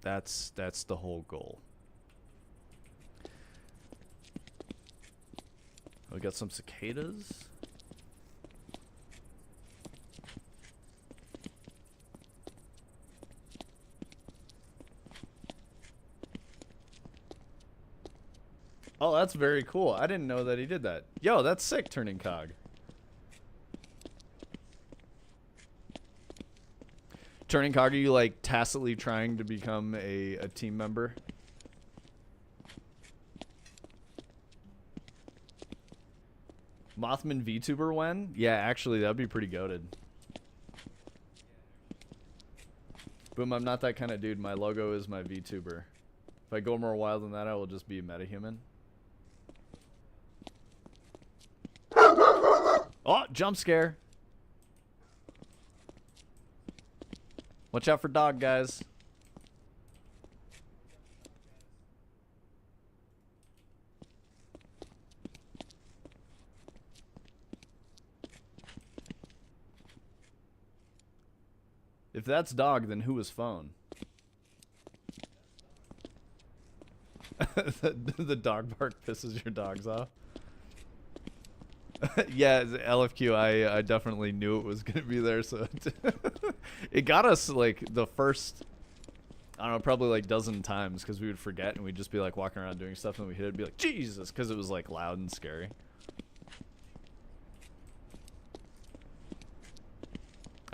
That's the whole goal. We got some cicadas. Oh, that's very cool. I didn't know that he did that. Yo, that's sick, Turning Cog. Turning Cog, are you like tacitly trying to become a team member? Mothman VTuber when? Yeah, actually, that'd be pretty goated. Boom, I'm not that kind of dude. My logo is my VTuber. If I go more wild than that, I will just be a metahuman. Oh, jump scare. Watch out for dog, guys. If that's dog, then who was phone? The dog bark pisses your dogs off. Yeah, LFQ, I definitely knew it was going to be there, so it got us like the first, I don't know, probably like dozen times because we would forget and we'd just be like walking around doing stuff and we hit it and be like, Jesus, because it was like loud and scary.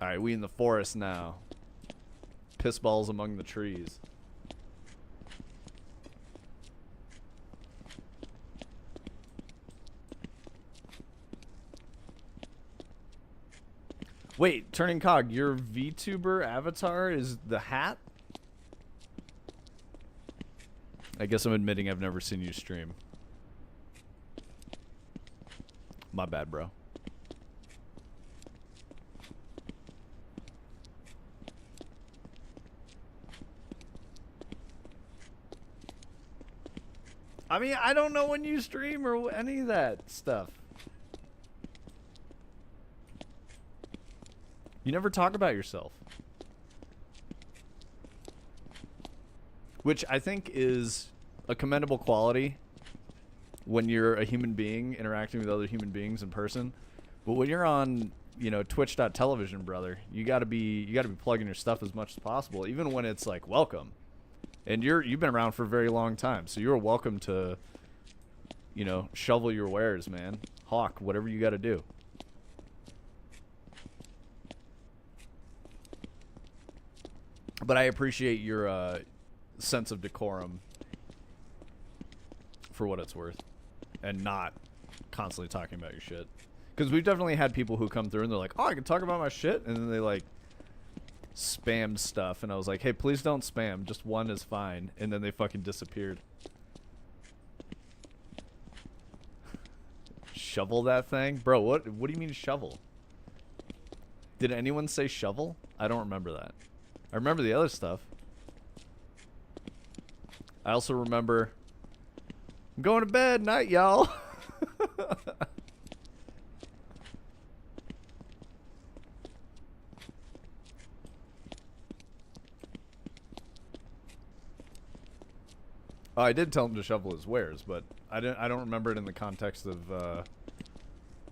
Alright, we in the forest now. Piss balls among the trees. Wait, Turning Cog, your VTuber avatar is the hat? I guess I'm admitting I've never seen you stream. My bad, bro. I mean, I don't know when you stream or any of that stuff. You never talk about yourself. Which I think is a commendable quality when you're a human being interacting with other human beings in person. But when you're on, you know, twitch.television, brother, you gotta be plugging your stuff as much as possible, even when it's like welcome. And you've been around for a very long time, so you're welcome to, you know, shovel your wares, man. Hawk, whatever you got to do. But I appreciate your sense of decorum for what it's worth, and not constantly talking about your shit. Because we've definitely had people who come through and they're like, "Oh, I can talk about my shit," and then they like spammed stuff, and I was like, "Hey, please don't spam. Just one is fine." And then they fucking disappeared. Shovel that thing, bro. What do you mean shovel? Did anyone say shovel? I don't remember that. I remember the other stuff. I also remember I'm going to bed. Night, y'all. Oh, I did tell him to shovel his wares, but I don't remember it in the context of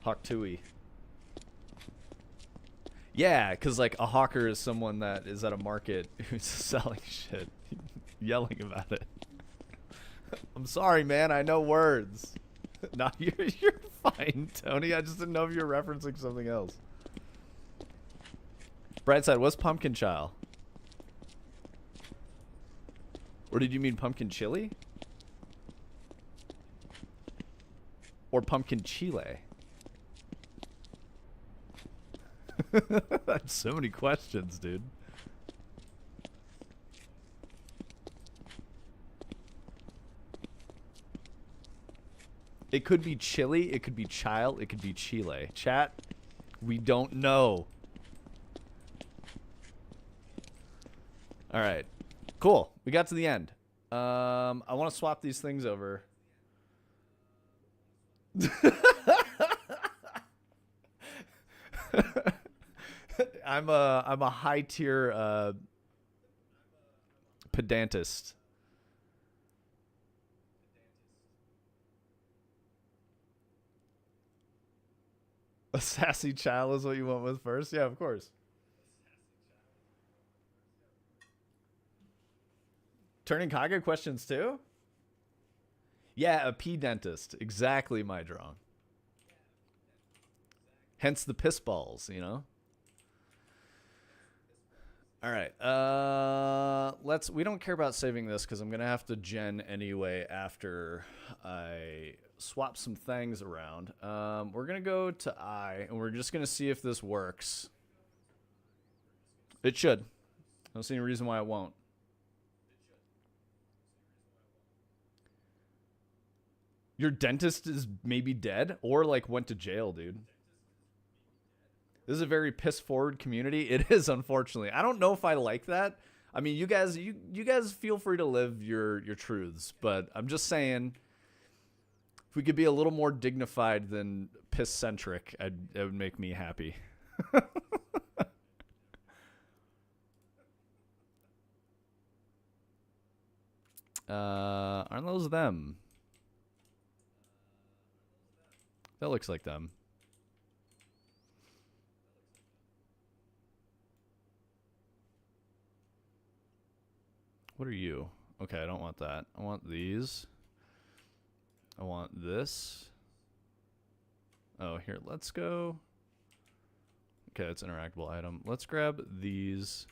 Hawk Tui. Yeah, because like a hawker is someone that is at a market who's selling shit, yelling about it. I'm sorry, man. I know words. No, you're fine, Tony. I just didn't know if you were referencing something else. Brightside, what's pumpkin child? Or did you mean pumpkin chili? Or pumpkin chile? That's so many questions, dude. It could be chili, it could be child, it could be chile. Chat, we don't know. All right. Cool. We got to the end. I want to swap these things over. I'm a high tier pedantist. A sassy child is what you went with first? Yeah, of course. Turning Kage questions too? Yeah, a pee dentist. Exactly my drawing. Hence the piss balls, you know? All right. We don't care about saving this because I'm going to have to gen anyway after I swap some things around. We're going to go to I, and we're just going to see if this works. It should. I don't see any reason why it won't. Your dentist is maybe dead or like went to jail, dude. This is a very piss forward community. It is, unfortunately. I don't know if I like that. I mean, you guys feel free to live your truths, but I'm just saying if we could be a little more dignified than piss centric, it would make me happy. Aren't those them? That looks like them. What are you? Okay, I don't want that. I want these. I want this. Oh, here, let's go. Okay, it's interactable item. Let's grab these,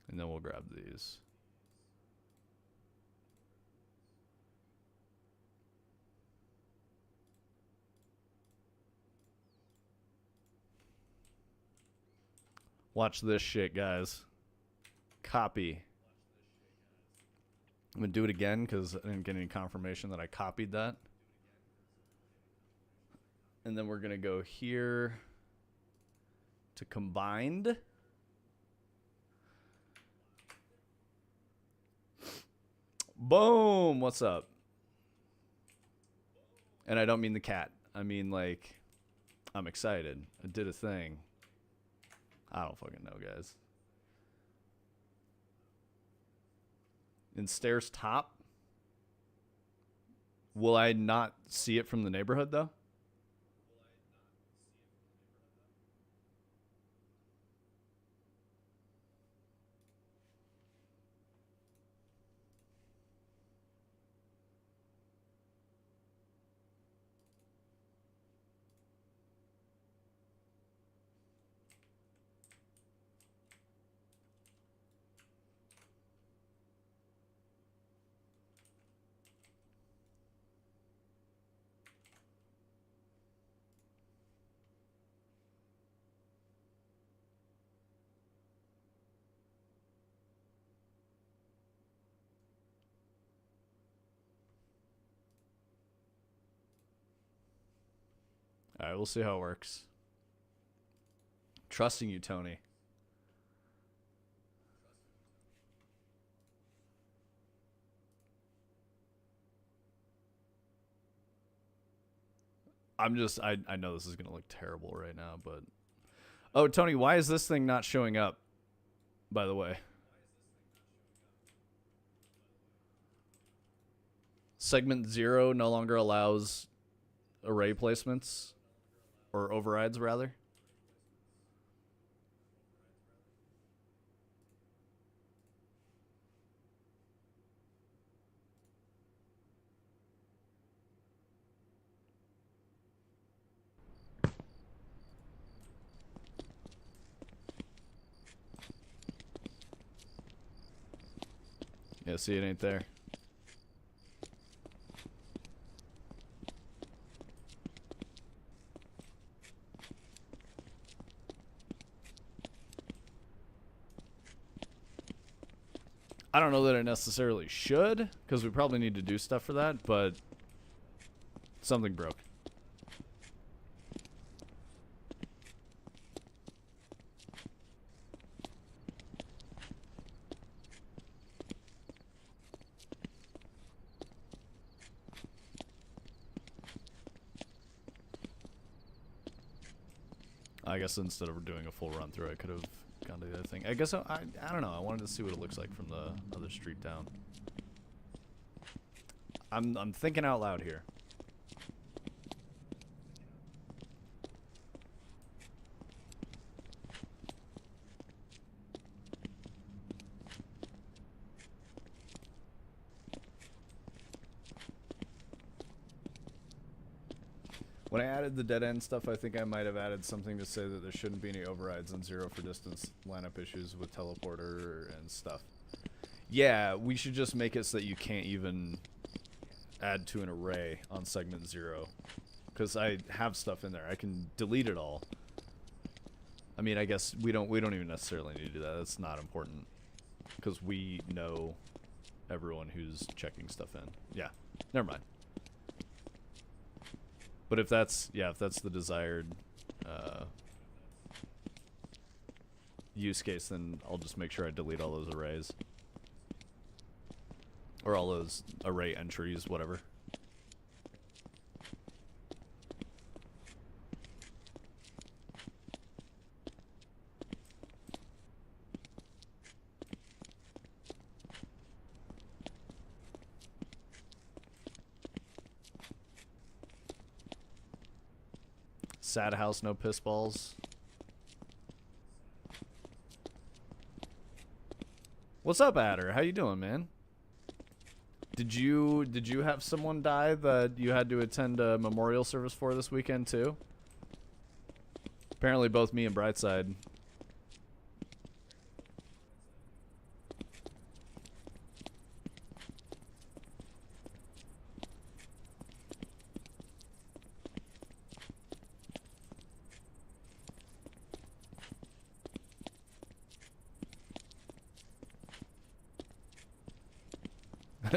and then we'll grab these. Watch this shit, guys. Copy. I'm going to do it again because I didn't get any confirmation that I copied that. And then we're going to go here to combined. Boom. What's up? And I don't mean the cat. I mean, like, I'm excited. I did a thing. I don't fucking know, guys. In stairs top? Will I not see it from the neighborhood, though? All right, we'll see how it works. Trusting you, Tony. I know this is going to look terrible right now, but... Oh, Tony, why is this thing not showing up, by the way? Segment 0 no longer allows array placements, or overrides, rather. Yeah, see, it ain't there. I don't know that it necessarily should, because we probably need to do stuff for that, but something broke. I guess instead of doing a full run through, I could have gone to the other thing. I guess I don't know. I wanted to see what it looks like from the other street down. I'm thinking out loud here. When I added the dead end stuff, I think I might have added something to say that there shouldn't be any overrides on 0 for distance lineup issues with teleporter and stuff. Yeah, we should just make it so that you can't even add to an array on segment 0. Because I have stuff in there. I can delete it all. I mean, I guess we don't even necessarily need to do that. That's not important. Because we know everyone who's checking stuff in. Yeah, never mind. But if that's the desired use case, then I'll just make sure I delete all those arrays. Or all those array entries, whatever. Sad house, no piss balls. What's up, Adder? How you doing, man? Did you have someone die that you had to attend a memorial service for this weekend too? Apparently both me and Brightside.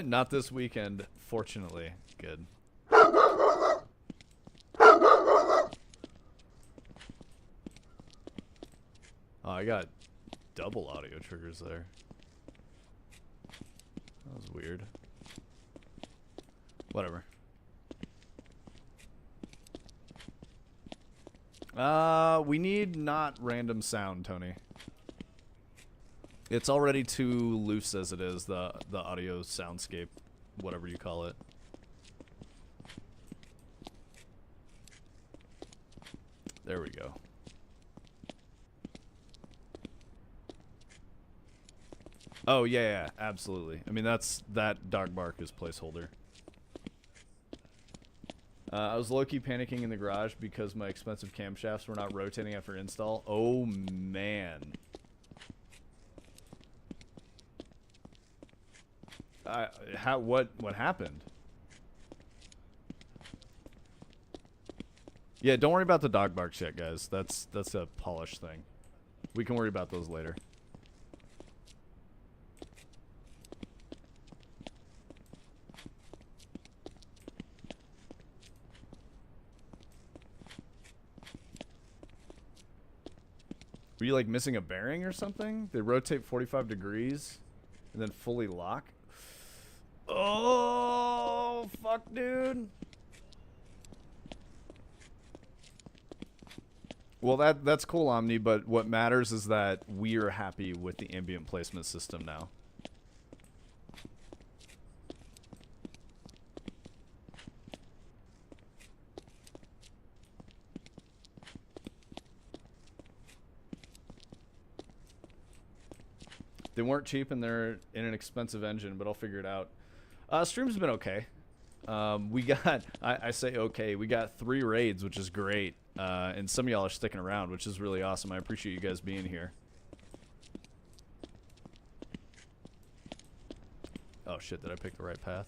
Not this weekend, fortunately. Good. Oh, I got double audio triggers there. That was weird. Whatever. We need not random sound, Tony. It's already too loose as it is, the audio soundscape, whatever you call it. There we go. Oh, yeah, absolutely. I mean, that dog bark is placeholder. I was low-key panicking in the garage because my expensive camshafts were not rotating after install. Oh, man. What happened? Yeah, don't worry about the dog barks yet, guys. That's a polished thing. We can worry about those later. you like missing a bearing or something? They rotate 45 degrees and then fully lock. Oh, fuck, dude. Well, that's cool, Omni, but what matters is that we are happy with the ambient placement system now. They weren't cheap and they're in an expensive engine, but I'll figure it out. Stream's been okay. We got, I say okay, we got 3 raids, which is great. And some of y'all are sticking around, which is really awesome. I appreciate you guys being here. Oh shit, did I pick the right path?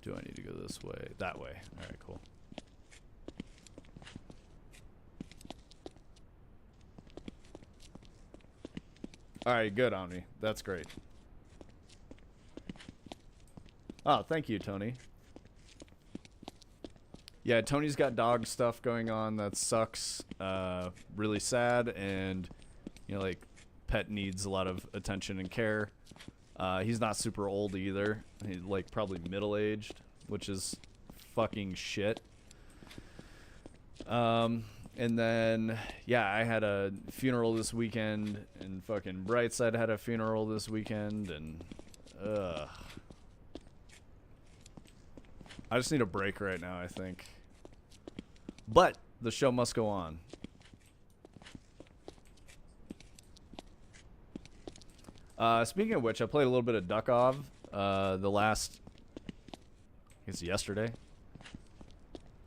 Do I need to go this way? That way. Alright, cool. Alright, good, Omni. That's great. Oh, thank you, Tony. Yeah, Tony's got dog stuff going on that sucks. Really sad, and, you know, like, pet needs a lot of attention and care. He's not super old either. He's, like, probably middle-aged, which is fucking shit. And then, yeah, I had a funeral this weekend, and fucking Brightside had a funeral this weekend, and, ugh. I just need a break right now, I think. But the show must go on. Speaking of which, I played a little bit of Duckov the last, I guess yesterday.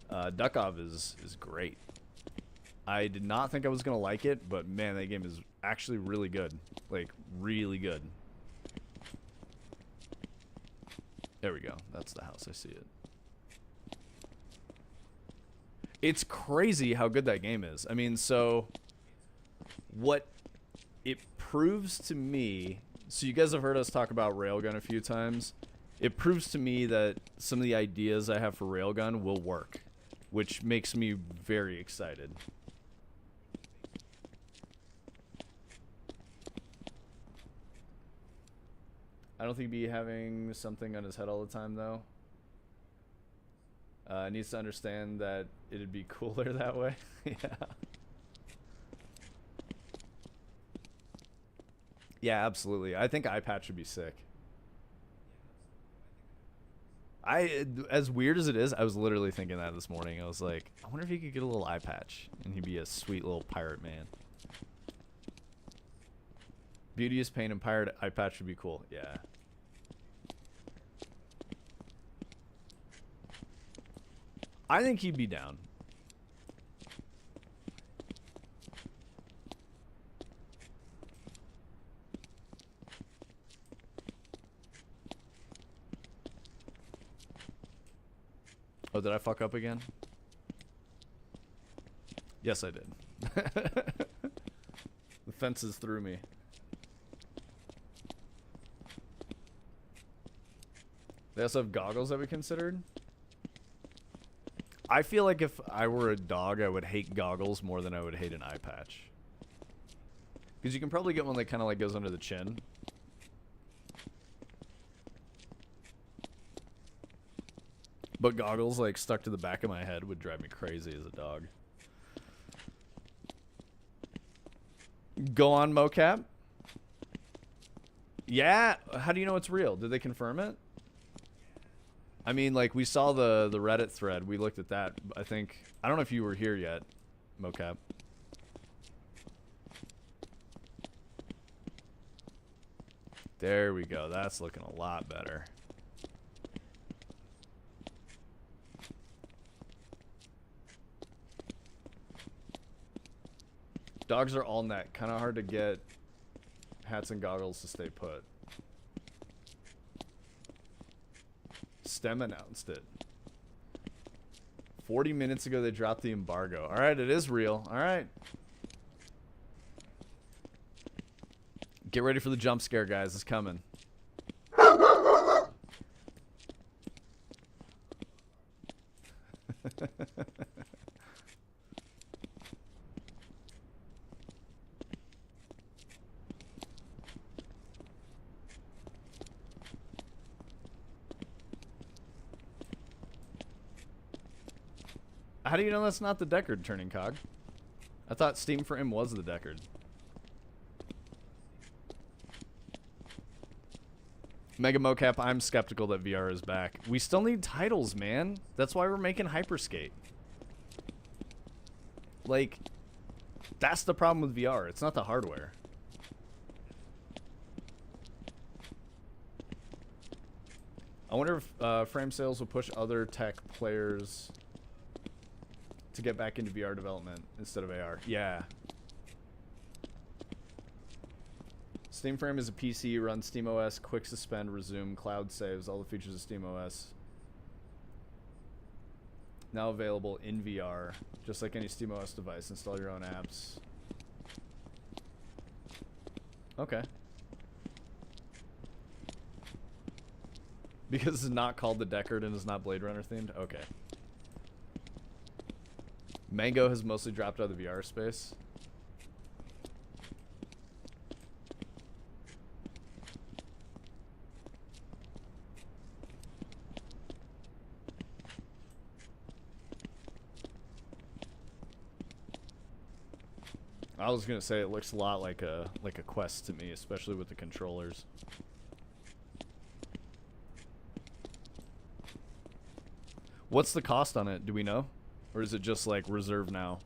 Duckov is great. I did not think I was going to like it, but man, that game is actually really good. Like, really good. There we go. That's the house. I see it. It's crazy how good that game is. I mean, so what it proves to me, so you guys have heard us talk about Railgun a few times. It proves to me that some of the ideas I have for Railgun will work, which makes me very excited. I don't think he'd be having something on his head all the time, though. Needs to understand that it'd be cooler that way. Yeah. Yeah, absolutely. I think eye patch would be sick. As weird as it is, I was literally thinking that this morning. I was like, I wonder if he could get a little eye patch, and he'd be a sweet little pirate man. Beauteous Pain and pirate eye patch would be cool. Yeah. I think he'd be down. Oh, did I fuck up again? Yes, I did. The fences threw me. They also have goggles that we considered. I feel like if I were a dog, I would hate goggles more than I would hate an eye patch. Because you can probably get one that kind of like goes under the chin. But goggles like stuck to the back of my head would drive me crazy as a dog. Go on, mocap. Yeah, how do you know it's real? Did they confirm it? I mean, like, we saw the Reddit thread. We looked at that. I think, I don't know if you were here yet, mocap. There we go. That's looking a lot better. Dogs are all neck. Kind of hard to get hats and goggles to stay put. Stem announced it. 40 minutes ago they dropped the embargo. Alright, it is real. Alright. Get ready for the jump scare, guys. It's coming. How do you know that's not the Deckard turning cog? I thought Steam for him was the Deckard. Mega Mocap, I'm skeptical that VR is back. We still need titles, man. That's why we're making Hyperskate. Like, that's the problem with VR. It's not the hardware. I wonder if frame sales will push other tech players to get back into VR development instead of AR. Yeah. Steam Frame is a PC, runs SteamOS, quick suspend, resume, cloud saves, all the features of SteamOS. Now available in VR, just like any SteamOS device. Install your own apps. Okay. Because it's not called the Deckard and is not Blade Runner themed? Okay. Mango has mostly dropped out of the VR space. I was gonna say it looks a lot like a Quest to me, especially with the controllers. What's the cost on it? Do we know? Or is it just like reserve now?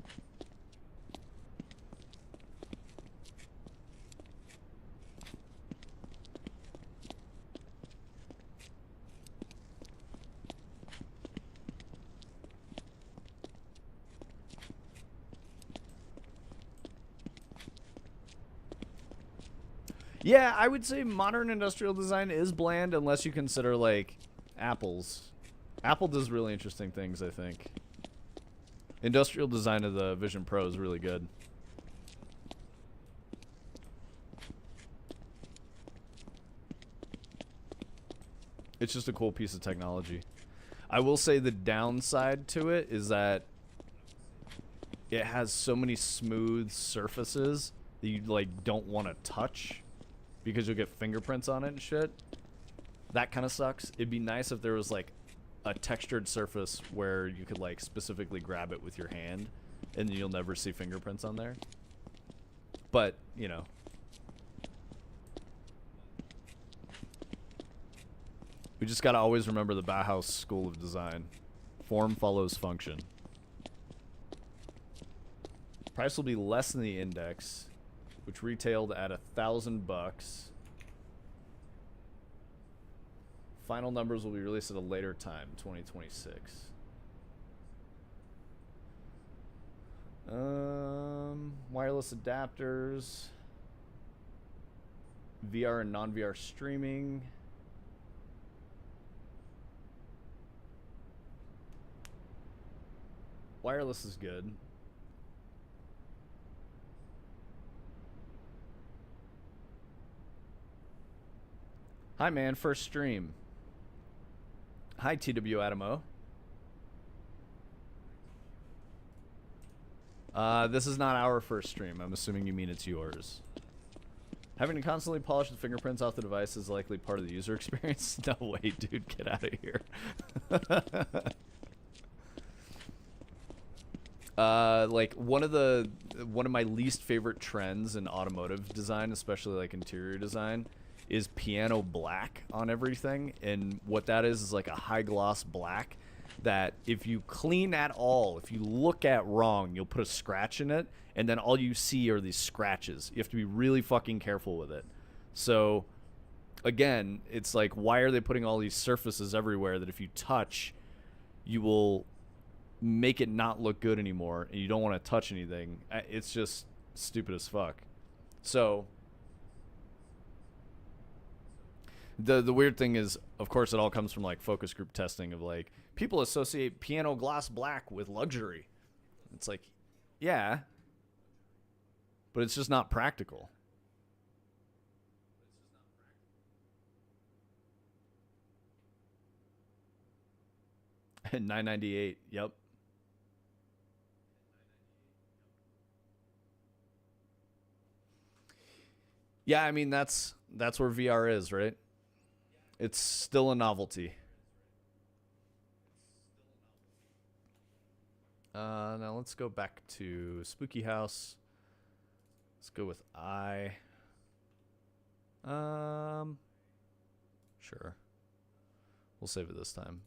Yeah, I would say modern industrial design is bland unless you consider like Apple's. Apple does really interesting things, I think. Industrial design of the Vision Pro is really good. It's just a cool piece of technology. I will say the downside to it is that it has so many smooth surfaces that you like don't want to touch because you'll get fingerprints on it and shit. That kind of sucks. It'd be nice if there was like a textured surface where you could like specifically grab it with your hand and you'll never see fingerprints on there. But, you know. We just gotta always remember the Bauhaus school of design. Form follows function. Price will be less than the index, which retailed at $1,000. Final numbers will be released at a later time, 2026. Wireless adapters, VR and non-VR streaming. Wireless is good. Hi man, first stream. Hi, TW Adamo. This is not our first stream. I'm assuming you mean it's yours. Having to constantly polish the fingerprints off the device is likely part of the user experience. No way, dude. Get out of here. Like one of my least favorite trends in automotive design, especially like interior design, is piano black on everything. And what that is like a high gloss black that if you clean at all, if you look at wrong, you'll put a scratch in it, and then all you see are these scratches. You have to be really fucking careful with it. So again, it's like, why are they putting all these surfaces everywhere that if you touch, you will make it not look good anymore, and you don't want to touch anything? It's just stupid as fuck. So the weird thing is, of course, it all comes from like focus group testing of like people associate piano gloss black with luxury. It's like, yeah, but it's just not practical. $9.98. Yep. Yeah, I mean that's where VR is, right? It's still a novelty. Now let's go back to Spooky House. Let's go with I. Sure. We'll save it this time.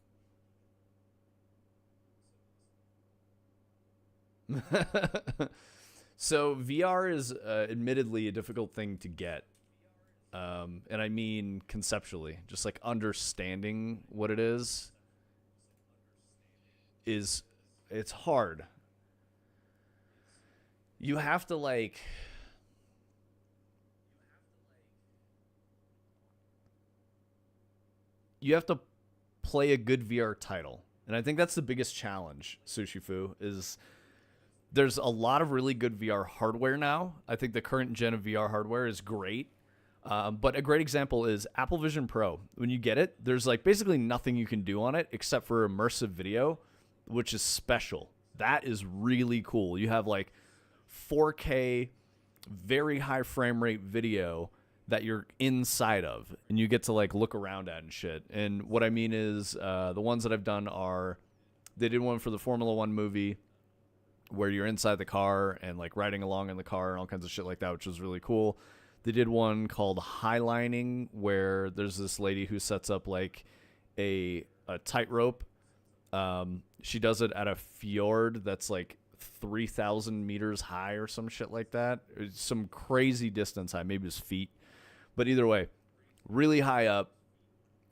So VR is admittedly a difficult thing to get. And I mean conceptually, just like understanding what it is it's hard. You have to like you have to play a good VR title. And I think that's the biggest challenge, Sushi Fu, is there's a lot of really good VR hardware now. I think the current gen of VR hardware is great. But a great example is Apple Vision Pro. When you get it, there's like basically nothing you can do on it except for immersive video, which is special. That is really cool. You have like 4K, very high frame rate video that you're inside of, and you get to like look around at and shit. And what I mean is, the ones that I've done are, they did one for the Formula One movie where you're inside the car and like riding along in the car and all kinds of shit like that, which was really cool. They did one called Highlining where there's this lady who sets up like a tightrope. She does it at a fjord that's like 3,000 meters high or some shit like that. It's some crazy distance high, maybe it's feet. But either way, really high up.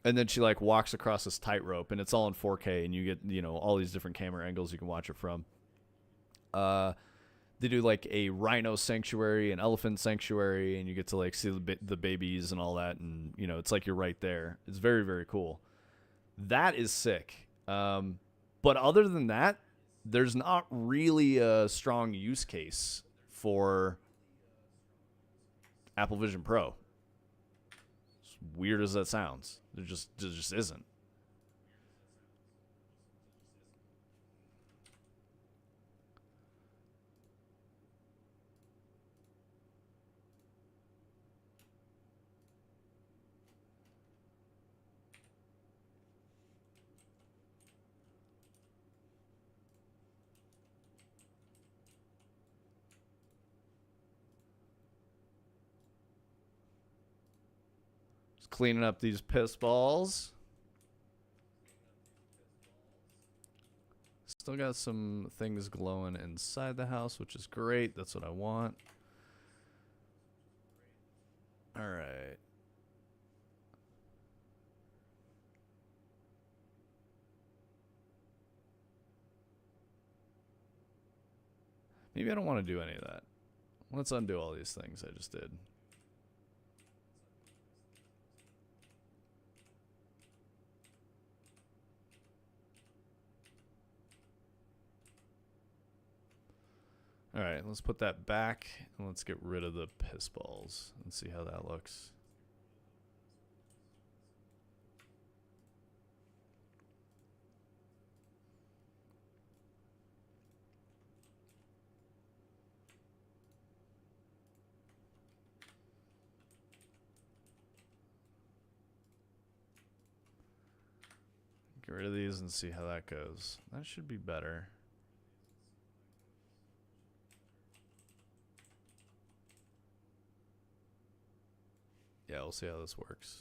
And then she like walks across this tightrope and it's all in 4K and you get, all these different camera angles you can watch it from. They do like a rhino sanctuary, an elephant sanctuary, and you get to like see the babies and all that. And, it's like you're right there. It's very, very cool. That is sick. But other than that, there's not really a strong use case for Apple Vision Pro. As weird as that sounds, there just isn't. Just cleaning up these piss balls. Still got some things glowing inside the house, which is great. That's what I want. All right. Maybe I don't want to do any of that. Let's undo all these things I just did. All right, let's put that back and let's get rid of the piss balls and see how that looks. Get rid of these and see how that goes. That should be better. Yeah, we'll see how this works.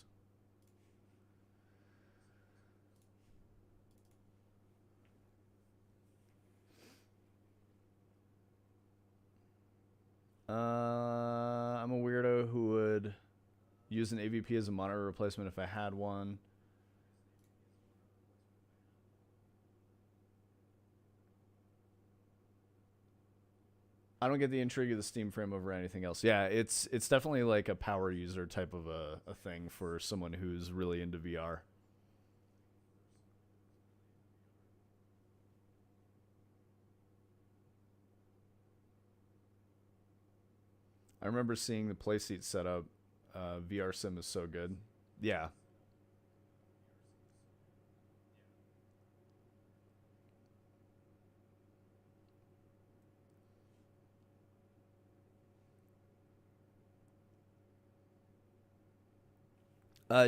I'm a weirdo who would use an AVP as a monitor replacement if I had one. I don't get the intrigue of the Steam frame over anything else. Yeah, it's definitely like a power user type of a thing for someone who's really into VR. I remember seeing the playseat setup. VR Sim is so good. Yeah.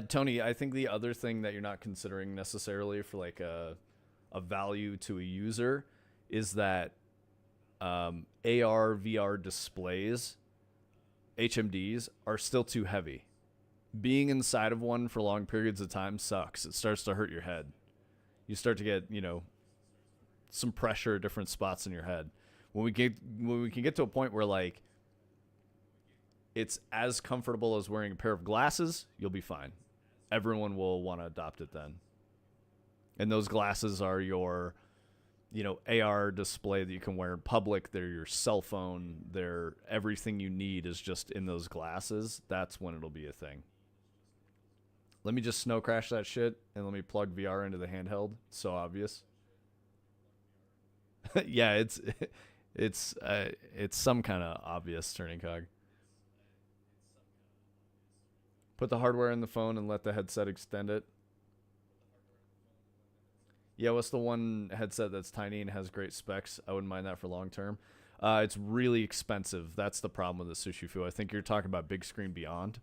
Tony, I think the other thing that you're not considering necessarily for like a value to a user is that AR, VR displays, HMDs, are still too heavy. Being inside of one for long periods of time sucks. It starts to hurt your head. You start to get, some pressure at different spots in your head. When we can get to a point where like it's as comfortable as wearing a pair of glasses, you'll be fine. Everyone will want to adopt it then. And those glasses are your, AR display that you can wear in public. They're your cell phone. They're everything you need is just in those glasses. That's when it'll be a thing. Let me just snow crash that shit and let me plug VR into the handheld. It's so obvious. Yeah, it's some kind of obvious turning cog. Put the hardware in the phone and let the headset extend it. Yeah, what's the one headset that's tiny and has great specs? I wouldn't mind that for long term. It's really expensive. That's the problem with the Sushi Fu. I think you're talking about Big Screen Beyond.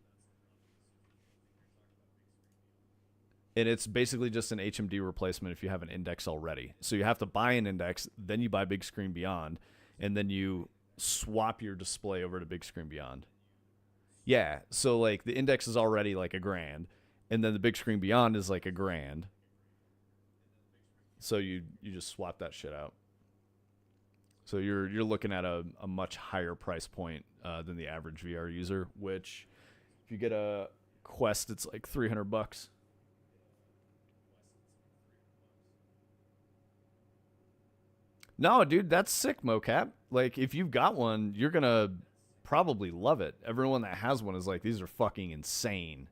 And it's basically just an HMD replacement if you have an Index already. So you have to buy an Index, then you buy Big Screen Beyond, and then you swap your display over to Big Screen Beyond. Yeah, so like the Index is already like $1,000, and then the Big Screen Beyond is like $1,000. So you just swap that shit out. So you're looking at a much higher price point than the average VR user, which if you get a Quest, it's like $300. No, dude, that's sick, mocap. Like, if you've got one, you're going to probably love it. Everyone that has one is like, these are fucking insane.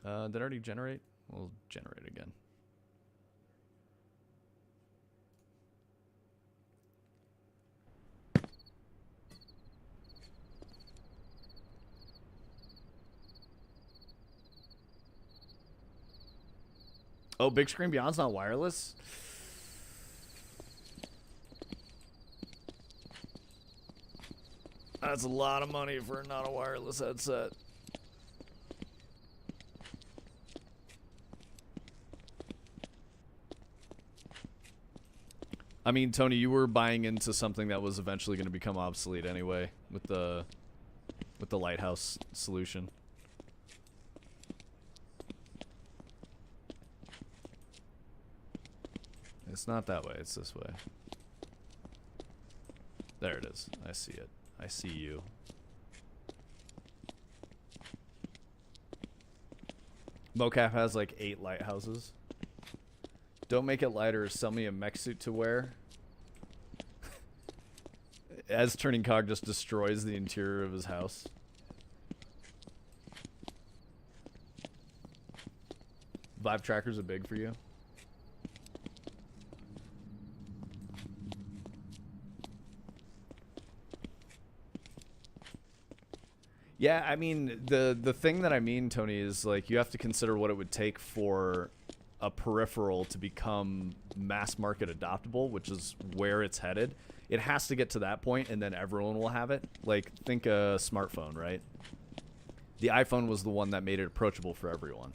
Did it already generate? We'll generate again. Oh, Big Screen Beyond's not wireless? That's a lot of money for not a wireless headset. I mean, Tony, you were buying into something that was eventually going to become obsolete anyway with the Lighthouse solution. It's not that way. It's this way. There it is. I see it. I see you. Mocap has like 8 lighthouses. Don't make it lighter. Sell me a mech suit to wear. As Turning Cog just destroys the interior of his house. Vive trackers are big for you. Yeah, I mean, the thing that I mean, Tony, is like you have to consider what it would take for a peripheral to become mass market adoptable, which is where it's headed. It has to get to that point, and then everyone will have it. Like, think a smartphone, right? The iPhone was the one that made it approachable for everyone,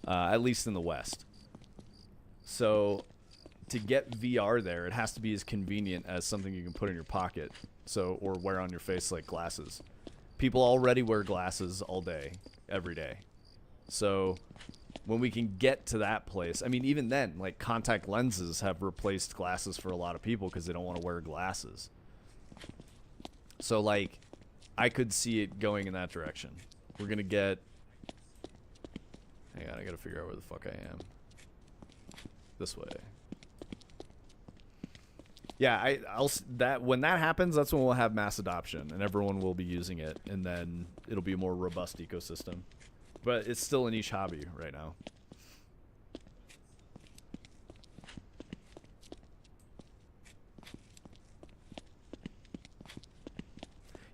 at least in the West. So to get VR there, it has to be as convenient as something you can put in your pocket, or wear on your face like glasses. People already wear glasses all day, every day. So when we can get to that place, I mean, even then, like contact lenses have replaced glasses for a lot of people because they don't want to wear glasses. So like, I could see it going in that direction. We're going to get, hang on, I got to figure out where the fuck I am. This way. Yeah, when that happens, that's when we'll have mass adoption and everyone will be using it, and then it'll be a more robust ecosystem. But it's still a niche hobby right now.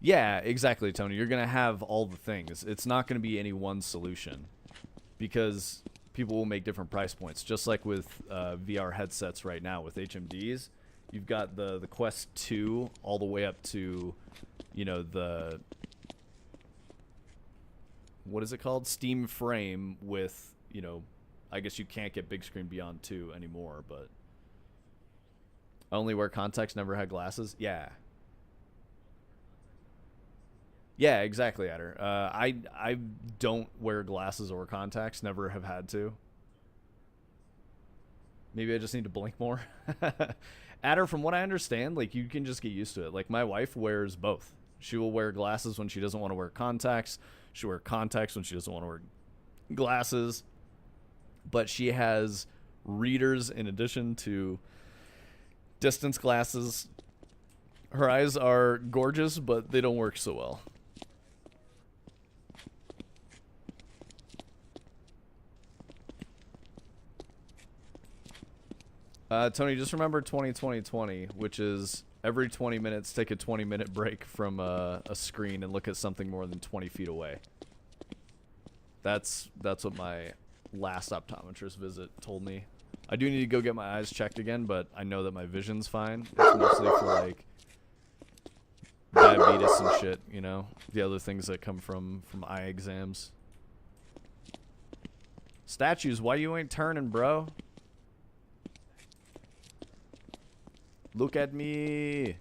Yeah, exactly, Tony. You're going to have all the things. It's not going to be any one solution because people will make different price points. Just like with VR headsets right now with HMDs. You've got the Quest 2 all the way up to, you know, the what is it called? Steam frame with, you know, I guess you can't get big screen beyond 2 anymore, but I only wear contacts, never had glasses. Yeah. Yeah, exactly, Adder. I don't wear glasses or contacts, never have had to. Maybe I just need to blink more. Adder, from what I understand, like you can just get used to it. Like my wife wears both. She will wear glasses when she doesn't want to wear contacts. She'll wear contacts when she doesn't want to wear glasses. But she has readers in addition to distance glasses. Her eyes are gorgeous, but they don't work so well. Tony, just remember 2020, which is every 20 minutes take a 20-minute break from a screen and look at something more than 20 feet away. That's what my last optometrist visit told me. I do need to go get my eyes checked again, but I know that my vision's fine. It's mostly for like diabetes and shit, you know, the other things that come from eye exams. Statues, why you ain't turning, bro? Look at me.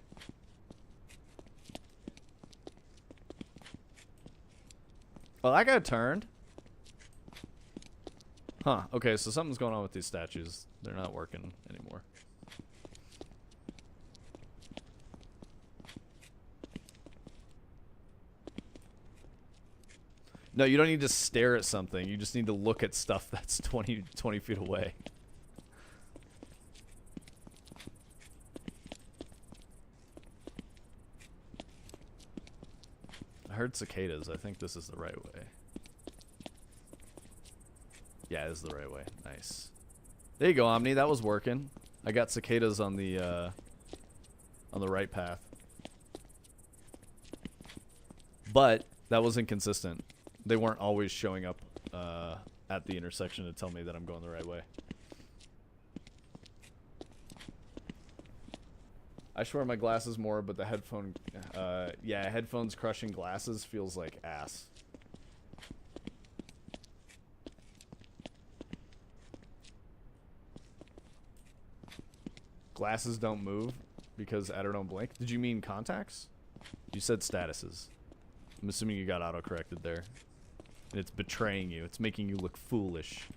Oh, I got turned. Huh. Okay, so something's going on with these statues. They're not working anymore. No, you don't need to stare at something. You just need to look at stuff that's 20 feet away. I heard cicadas. I think this is the right way. Yeah, this is the right way. Nice. There you go, Omni. That was working. I got cicadas on the right path. But that was inconsistent. They weren't always showing up at the intersection to tell me that I'm going the right way. I should wear my glasses more, but the headphone... yeah, headphones crushing glasses feels like ass. Glasses don't move because I don't blink. Did you mean contacts? You said statuses. I'm assuming you got auto-corrected there. And it's betraying you. It's making you look foolish.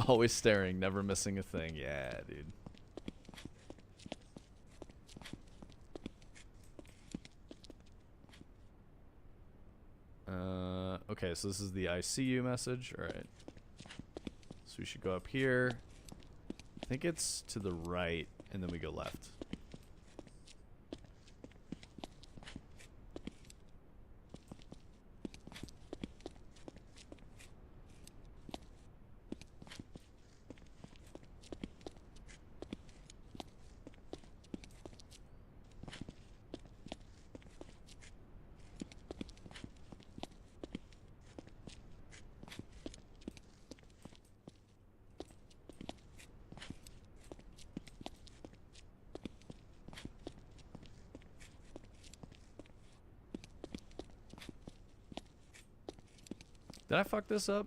Always staring, never missing a thing. Yeah, dude. Okay, so this is the I see you message. Alright. So we should go up here. I think it's to the right, and then we go left. Did I fuck this up?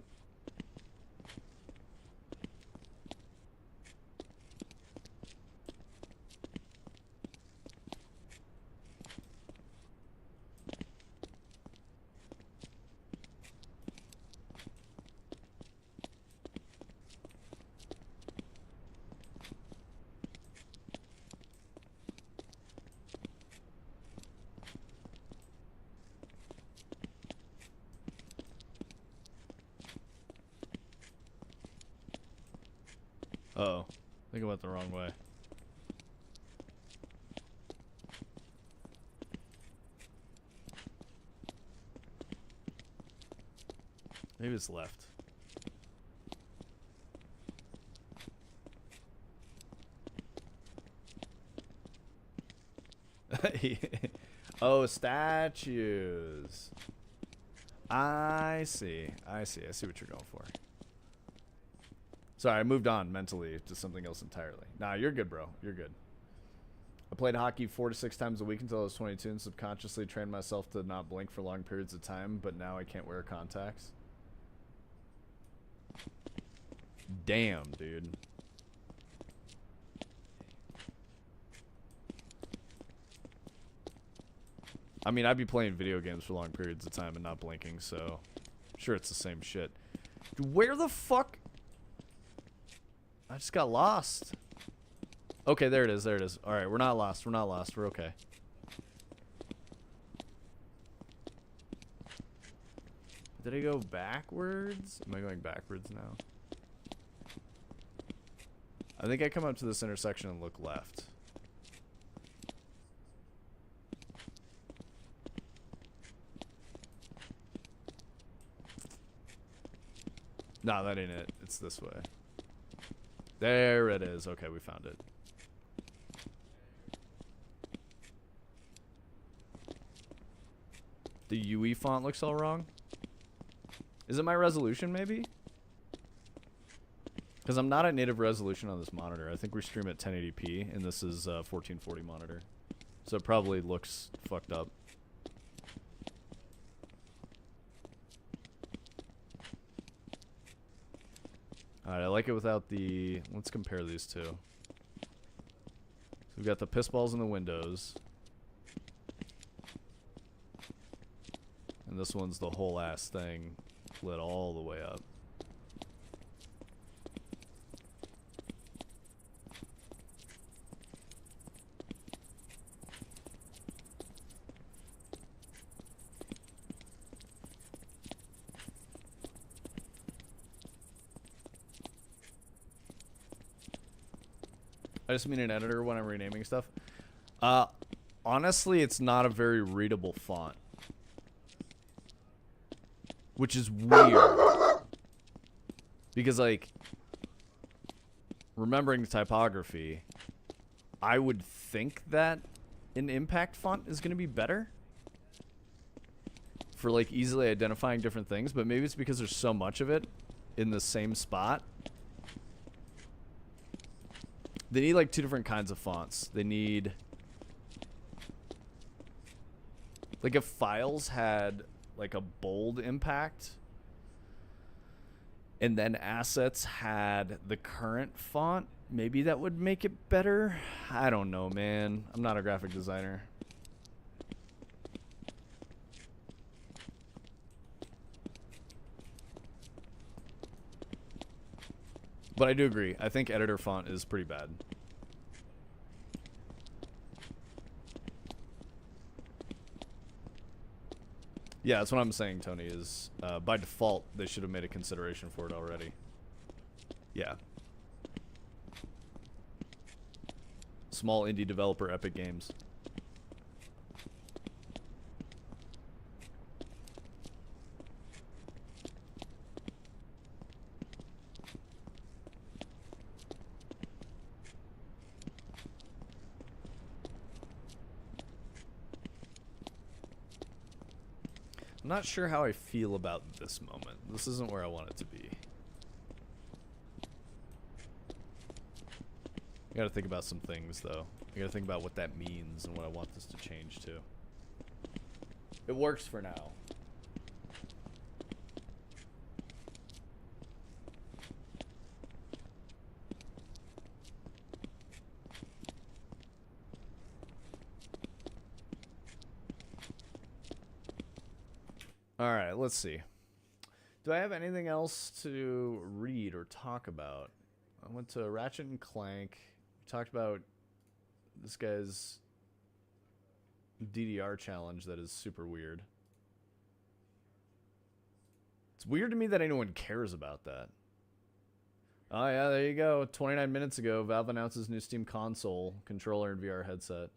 Uh-oh. I think I went the wrong way. Maybe it's left. Oh, statues. I see. I see what you're going for. Sorry, I moved on mentally to something else entirely. Nah, you're good, bro. You're good. I played hockey 4 to 6 times a week until I was 22 and subconsciously trained myself to not blink for long periods of time, but now I can't wear contacts. Damn, dude. I mean, I'd be playing video games for long periods of time and not blinking, so sure it's the same shit. Dude, where the fuck? I just got lost. Okay, there it is. There it is. All right, we're not lost. We're not lost. We're okay. Did I go backwards? Am I going backwards now? I think I come up to this intersection and look left. Nah, that ain't it. It's this way. There it is. Okay, we found it. The UE font looks all wrong. Is it my resolution, maybe? Because I'm not at native resolution on this monitor. I think we stream at 1080p, and this is 1440 monitor. So it probably looks fucked up. Alright, I like it without the... Let's compare these two. So we've got the piss balls in the windows. And this one's the whole ass thing lit all the way up. I just mean an editor when I'm renaming stuff. Honestly, it's not a very readable font. Which is weird. Because, like, remembering the typography, I would think that an impact font is going to be better. For, like, easily identifying different things. But maybe it's because there's so much of it in the same spot. They need like 2 different kinds of fonts. They need... Like if files had like a bold impact and then assets had the current font, maybe that would make it better. I don't know, man. I'm not a graphic designer. But I do agree. I think editor font is pretty bad. Yeah, that's what I'm saying, Tony, is by default, they should have made a consideration for it already. Yeah. Small indie developer, Epic Games. I'm not sure how I feel about this moment. This isn't where I want it to be. I gotta think about some things, though. I gotta think about what that means and what I want this to change to. It works for now. Alright, let's see. Do I have anything else to read or talk about? I went to Ratchet and Clank. We talked about this guy's DDR challenge that is super weird. It's weird to me that anyone cares about that. Oh yeah, there you go. 29 minutes ago, Valve announces new Steam console, controller, and VR headset.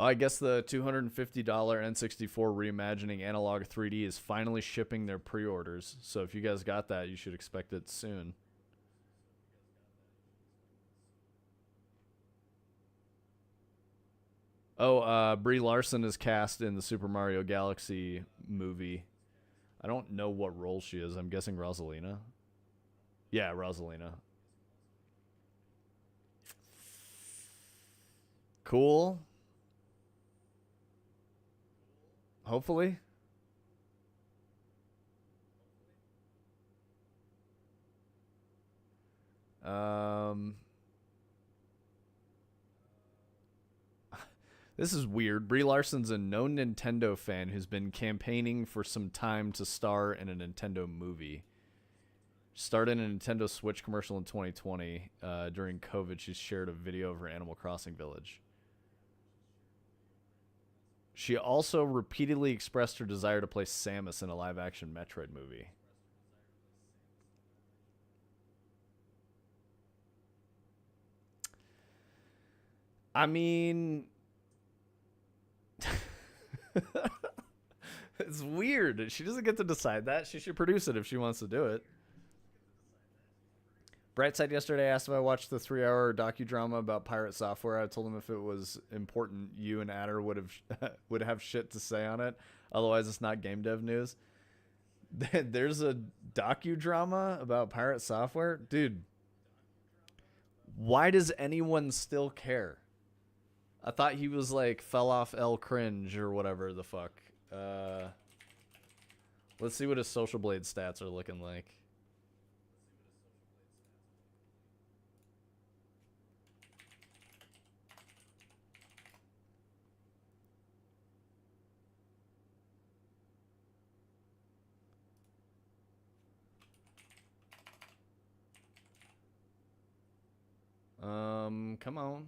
Oh, I guess the $250 N64 Reimagining Analog 3D is finally shipping their pre-orders. So if you guys got that, you should expect it soon. Oh, Brie Larson is cast in the Super Mario Galaxy movie. I don't know what role she is. I'm guessing Rosalina. Yeah, Rosalina. Cool. Hopefully. Um, this is weird. Brie Larson's a known Nintendo fan who's been campaigning for some time to star in a Nintendo movie. Started in a Nintendo Switch commercial in 2020. During COVID, she shared a video of her Animal Crossing village. She also repeatedly expressed her desire to play Samus in a live action Metroid movie. I mean, it's weird. She doesn't get to decide that. She should produce it if she wants to do it. Brightside yesterday asked if I watched the 3-hour docudrama about pirate software. I told him if it was important, you and Adder would have shit to say on it. Otherwise, it's not game dev news. There's a docudrama about pirate software, dude. Why does anyone still care? I thought he was like fell off L cringe or whatever the fuck. Let's see what his Social Blade stats are looking like. Come on.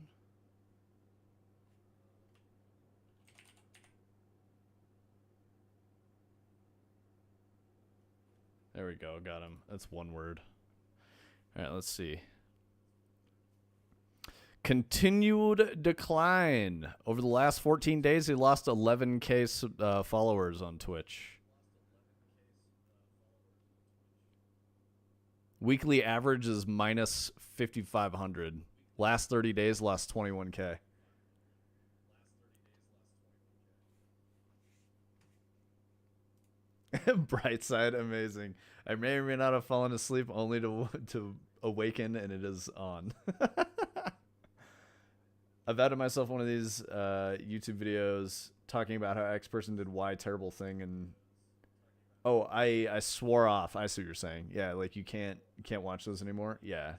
There we go. Got him. That's one word. All right, let's see. Continued decline. Over the last 14 days, he lost 11K followers on Twitch. Weekly average is minus 5,500. Last 30 days, lost 21K. Brightside, amazing. I may or may not have fallen asleep only to awaken, and it is on. I've added myself one of these YouTube videos talking about how X person did Y terrible thing, and oh, I swore off. I see what you're saying. Yeah, like you can't watch those anymore. Yeah.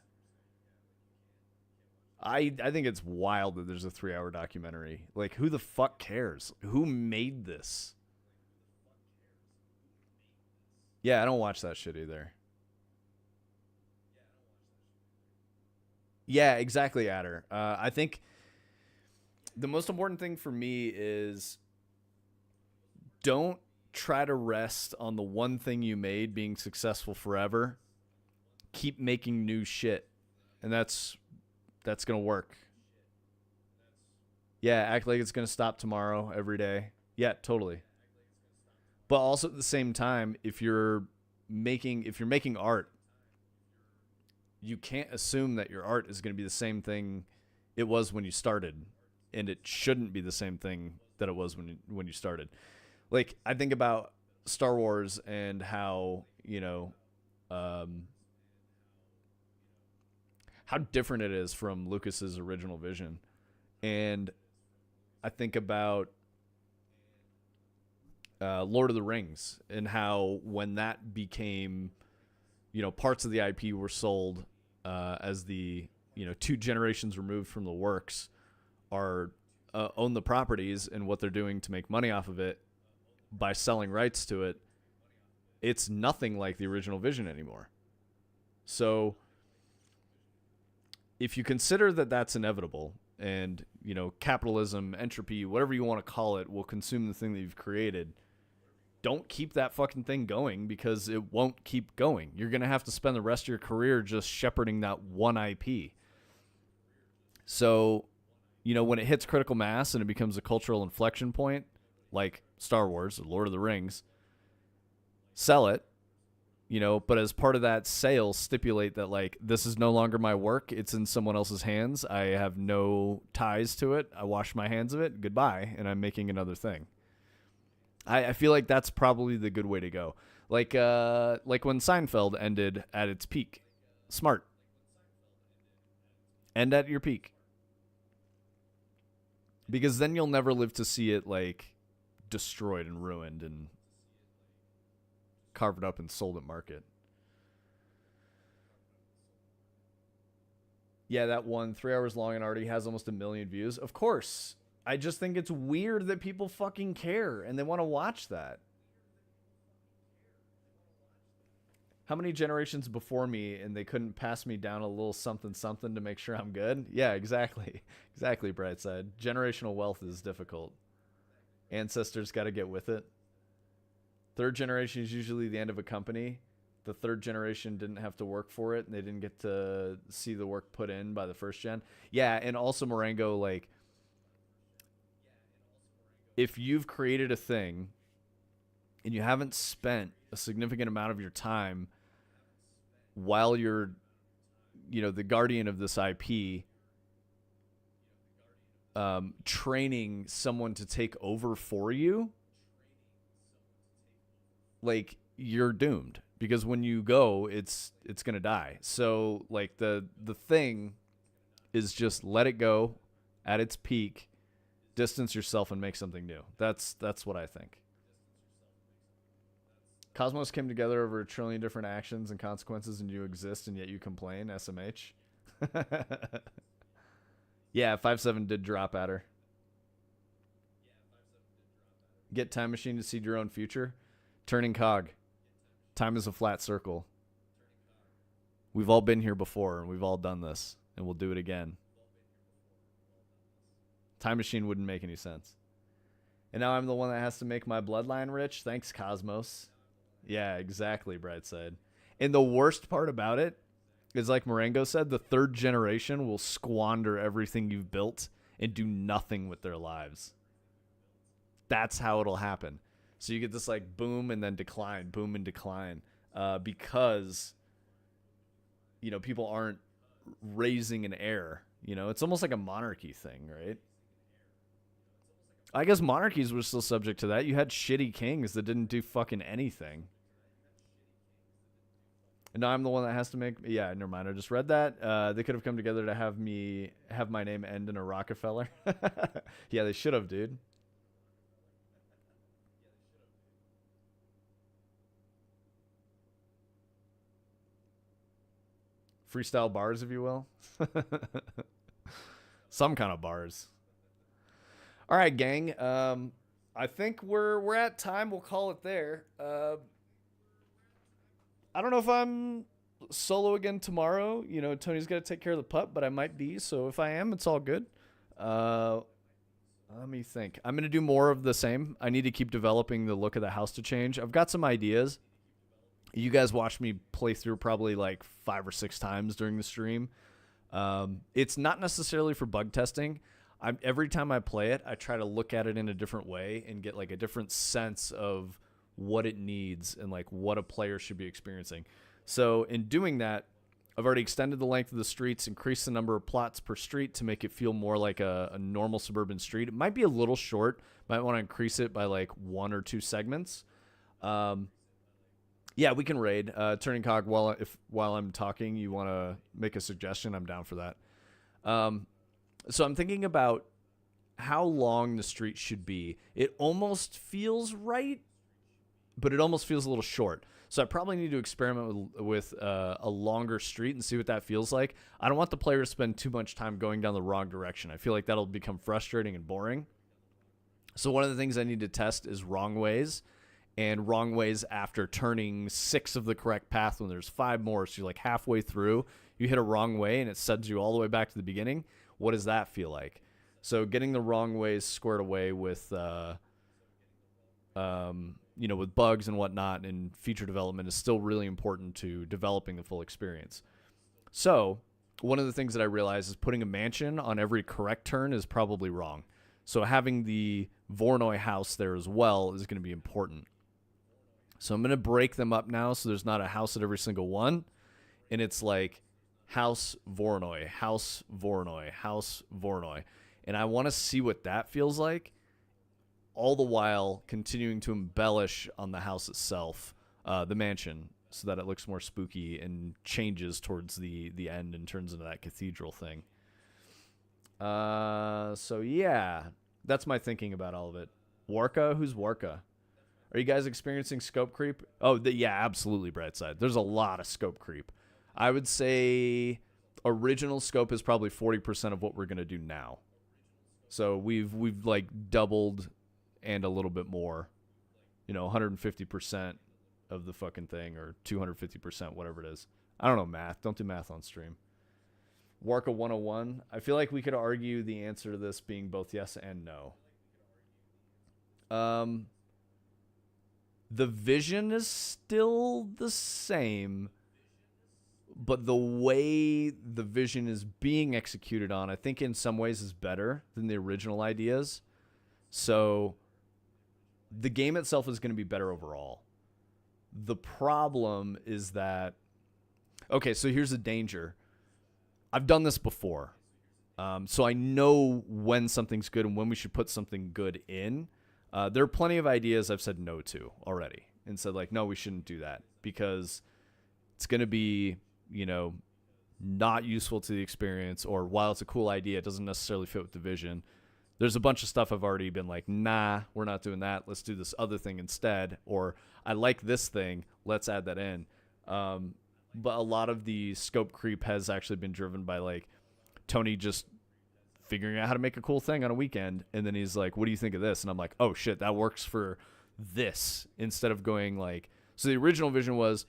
I think it's wild that there's a 3-hour documentary. Like, who the fuck cares? Who made this? Yeah, I don't watch that shit either. Yeah, exactly, Adder. I think the most important thing for me is don't try to rest on the one thing you made being successful forever. Keep making new shit, and that's gonna work. Yeah, act like it's gonna stop tomorrow every day. Yeah, totally. But also at the same time, if you're making art, you can't assume that your art is going to be the same thing it was when you started, and it shouldn't be the same thing that it was when you started. Like, I think about Star Wars and how um, how different it is from Lucas's original vision, and I think about Lord of the Rings and how when that became, parts of the IP were sold as the, 2 generations removed from the works are own the properties and what they're doing to make money off of it by selling rights to it. It's nothing like the original vision anymore. So if you consider that that's inevitable and, capitalism, entropy, whatever you want to call it, will consume the thing that you've created, don't keep that fucking thing going because it won't keep going. You're going to have to spend the rest of your career just shepherding that one IP. So when it hits critical mass and it becomes a cultural inflection point, like Star Wars or Lord of the Rings, sell it, but as part of that sale, stipulate that, like, this is no longer my work. It's in someone else's hands. I have no ties to it. I wash my hands of it. Goodbye. And I'm making another thing. I feel like that's probably the good way to go. Like when Seinfeld ended at its peak. Smart. End at your peak. Because then you'll never live to see it, like, destroyed and ruined and carved up and sold at market. Yeah, that one 3 hours long and already has almost 1 million views. Of course. I just think it's weird that people fucking care and they want to watch that. How many generations before me and they couldn't pass me down a little something something to make sure I'm good? Yeah, exactly. Exactly, Brightside. Generational wealth is difficult. Ancestors got to get with it. Third generation is usually the end of a company. The third generation didn't have to work for it, and they didn't get to see the work put in by the first gen. Yeah, and also Marengo, like, if you've created a thing and you haven't spent a significant amount of your time while you're, the guardian of this IP, training someone to take over for you, like, you're doomed, because when you go, it's gonna die. So, like, the thing is just let it go at its peak, distance yourself, and make something new. That's what I think. Cosmos came together over 1 trillion different actions and consequences, and you exist, and yet you complain. SMH. Yeah, 5.7 did drop at her. Get Time Machine to seed your own future. Turning cog. Time is a flat circle. We've all been here before, and we've all done this, and we'll do it again. Time Machine wouldn't make any sense. And now I'm the one that has to make my bloodline rich? Thanks, Cosmos. Yeah, exactly, Brightside. And the worst part about it is, like Marengo said, the third generation will squander everything you've built and do nothing with their lives. That's how it'll happen. So you get this, like, boom and then decline, boom and decline, because, people aren't raising an heir. It's almost like a monarchy thing, right? I guess monarchies were still subject to that. You had shitty kings that didn't do fucking anything. And now I'm the one that has to make... Yeah, never mind. I just read that. They could have come together to have my name end in a Rockefeller. Yeah, they should have, dude. Freestyle bars, if you will. Some kind of bars. All right, gang. I think we're at time. We'll call it there. I don't know if I'm solo again tomorrow. Tony's got to take care of the pup, but I might be. So if I am, it's all good. Let me think. I'm going to do more of the same. I need to keep developing the look of the house to change. I've got some ideas. You guys watched me play through probably like 5 or 6 times during the stream. It's not necessarily for bug testing. Every time I play it, I try to look at it in a different way and get, like, a different sense of what it needs and, like, what a player should be experiencing. So in doing that, I've already extended the length of the streets, increased the number of plots per street to make it feel more like a normal suburban street. It might be a little short. Might want to increase it by, like, 1 or 2 segments. Yeah, we can raid. Turning cog, while I'm talking, you want to make a suggestion, I'm down for that. So I'm thinking about how long the street should be. It almost feels right, but it almost feels a little short. So I probably need to experiment with a longer street and see what that feels like. I don't want the player to spend too much time going down the wrong direction. I feel like that'll become frustrating and boring. So one of the things I need to test is wrong ways. And wrong ways after turning 6 of the correct path when there's 5 more. So you're like halfway through, you hit a wrong way and it sends you all the way back to the beginning. What does that feel like? So getting the wrong ways squared away with, with bugs and whatnot and feature development is still really important to developing the full experience. So one of the things that I realized is putting a mansion on every correct turn is probably wrong. So having the Voronoi house there as well is going to be important. So I'm going to break them up now so there's not a house at every single one. And it's like House Voronoi, House Voronoi, House Voronoi. And I want to see what that feels like, all the while continuing to embellish on the house itself, the mansion, so that it looks more spooky and changes towards the end and turns into that cathedral thing. So yeah, that's my thinking about all of it. Warka? Who's Warka? Are you guys experiencing scope creep? Oh, yeah, absolutely, Brightside. There's a lot of scope creep. I would say original scope is probably 40% of what we're going to do now. So we've like doubled and a little bit more, 150% of the fucking thing, or 250%, whatever it is. I don't know math. Don't do math on stream. Warka 101. I feel like we could argue the answer to this being both yes and no. The vision is still the same, but the way the vision is being executed on, I think in some ways is better than the original ideas. So the game itself is going to be better overall. The problem is that, okay, so here's the danger. I've done this before. So I know when something's good and when we should put something good in. There are plenty of ideas I've said no to already and said, like, no, we shouldn't do that because it's going to be, not useful to the experience, or while it's a cool idea, it doesn't necessarily fit with the vision. There's a bunch of stuff I've already been like, nah, we're not doing that. Let's do this other thing instead. Or I like this thing. Let's add that in. But a lot of the scope creep has actually been driven by like Tony just figuring out how to make a cool thing on a weekend, and then he's like, what do you think of this? And I'm like, oh shit, that works for this, instead of going like, so the original vision was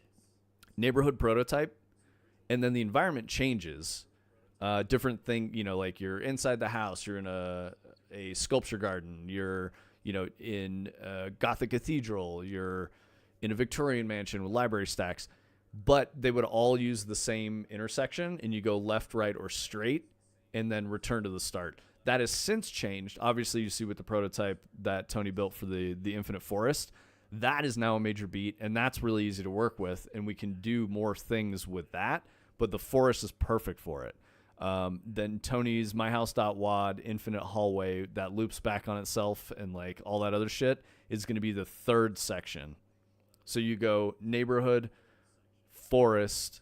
neighborhood prototype, and then the environment changes, different thing, like you're inside the house, you're in a sculpture garden, you're in a Gothic cathedral, you're in a Victorian mansion with library stacks, but they would all use the same intersection, and you go left, right, or straight, and then return to the start. That has since changed. Obviously, you see with the prototype that Tony built for the Infinite Forest, that is now a major beat, and that's really easy to work with, and we can do more things with that, but the forest is perfect for it. Then Tony's myhouse.wad infinite hallway that loops back on itself and like all that other shit is going to be the third section. So you go neighborhood, forest,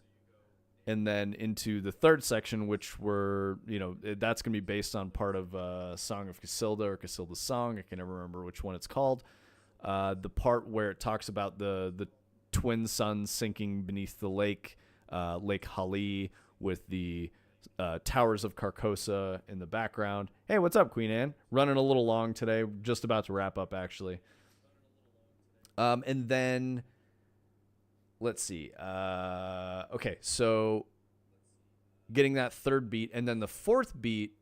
and then into the third section, which that's going to be based on part of Song of Casilda or Casilda's Song. I can never remember which one it's called. The part where it talks about the twin suns sinking beneath the lake, Lake Hali, with the towers of Carcosa in the background. Hey, what's up, Queen Anne? Running a little long today. Just about to wrap up, actually. And then let's see. Okay, so getting that third beat, and then the fourth beat.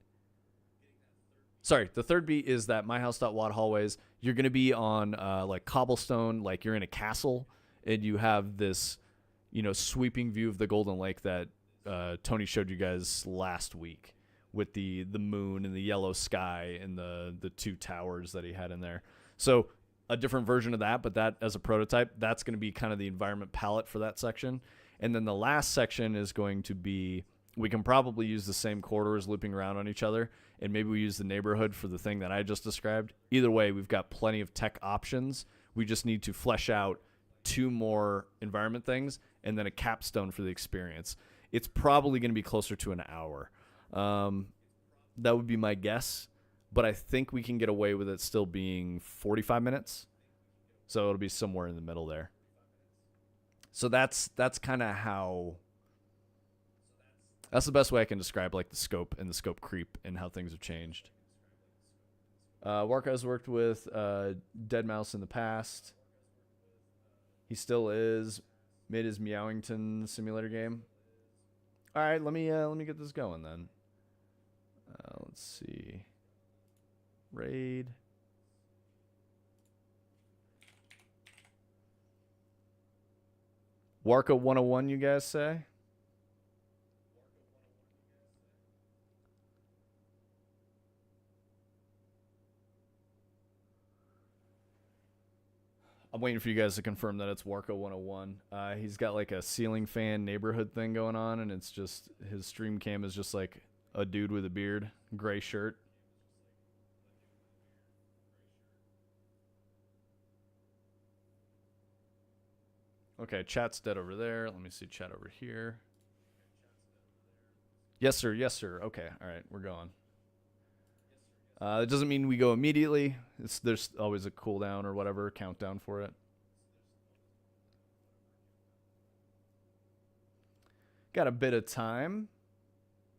Sorry, the third beat is that myhouse.wad hallways. You're going to be on like cobblestone, like you're in a castle, and you have this, sweeping view of the Golden Lake that Tony showed you guys last week with the moon and the yellow sky and the two towers that he had in there. So a different version of that, but that as a prototype, that's going to be kind of the environment palette for that section. And then the last section is going to be, we can probably use the same corridors looping around on each other, and maybe we use the neighborhood for the thing that I just described. Either way, we've got plenty of tech options. We just need to flesh out 2 more environment things and then a capstone for the experience. It's probably going to be closer to an hour. That would be my guess, but I think we can get away with it still being 45 minutes. So it'll be somewhere in the middle there. So that's kind of how, that's the best way I can describe like the scope and the scope creep and how things have changed. Warka has worked with Dead Mouse in the past. He still is. Made his Meowington simulator game. All right, let me get this going then. Let's see. Raid. Warka 101, you guys say? I'm waiting for you guys to confirm that it's Warco 101. He's got like a ceiling fan neighborhood thing going on, and it's just his stream cam is just like a dude with a beard, gray shirt. Okay, chat's dead over there. Let me see chat over here. Yes, sir. Yes, sir. Okay. All right. We're going. It doesn't mean we go immediately. There's always a cooldown or whatever, countdown for it. Got a bit of time.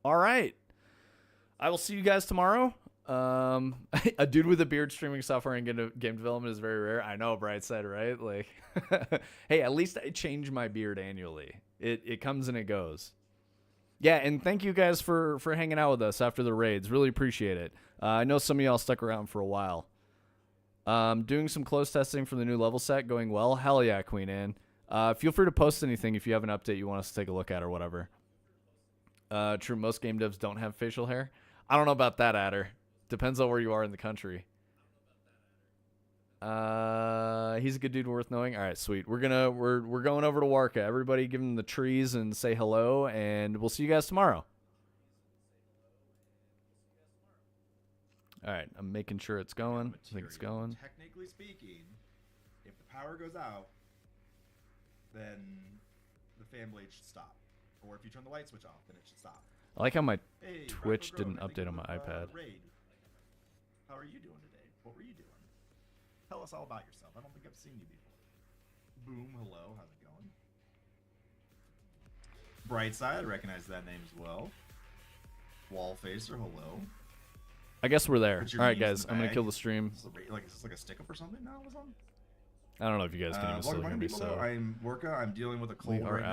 All right. I will see you guys tomorrow. A dude with a beard streaming software and game development is very rare. I know, Brightside, right? Like, hey, at least I change my beard annually. It comes and it goes. Yeah, and thank you guys for hanging out with us after the raids. Really appreciate it. I know some of y'all stuck around for a while. Doing some close testing for the new level set, going well. Hell yeah, Queen Anne. Feel free to post anything if you have an update you want us to take a look at or whatever. True, most game devs don't have facial hair. I don't know about that, Adder. Depends on where you are in the country. He's a good dude worth knowing. All right, sweet. We're going over to Warka. Everybody give him the trees and say hello, and we'll see you guys tomorrow. All right, I'm making sure it's going. I think it's going. Technically speaking, if the power goes out, then the fan blade should stop. Or if you turn the light switch off, then it should stop. I like how my Twitch didn't update on my iPad. Raid. How are you doing today? What were you doing? Tell us all about yourself. I don't think I've seen you before. Boom, hello, how's it going? Brightside, I recognize that name as well. Wallfacer, hello. I guess we're there. All right, guys, I'm gonna kill the stream. Is this like a stick up or something now? I don't know if you guys can even still hear me. So I'm Worka. I'm dealing with a cold right now.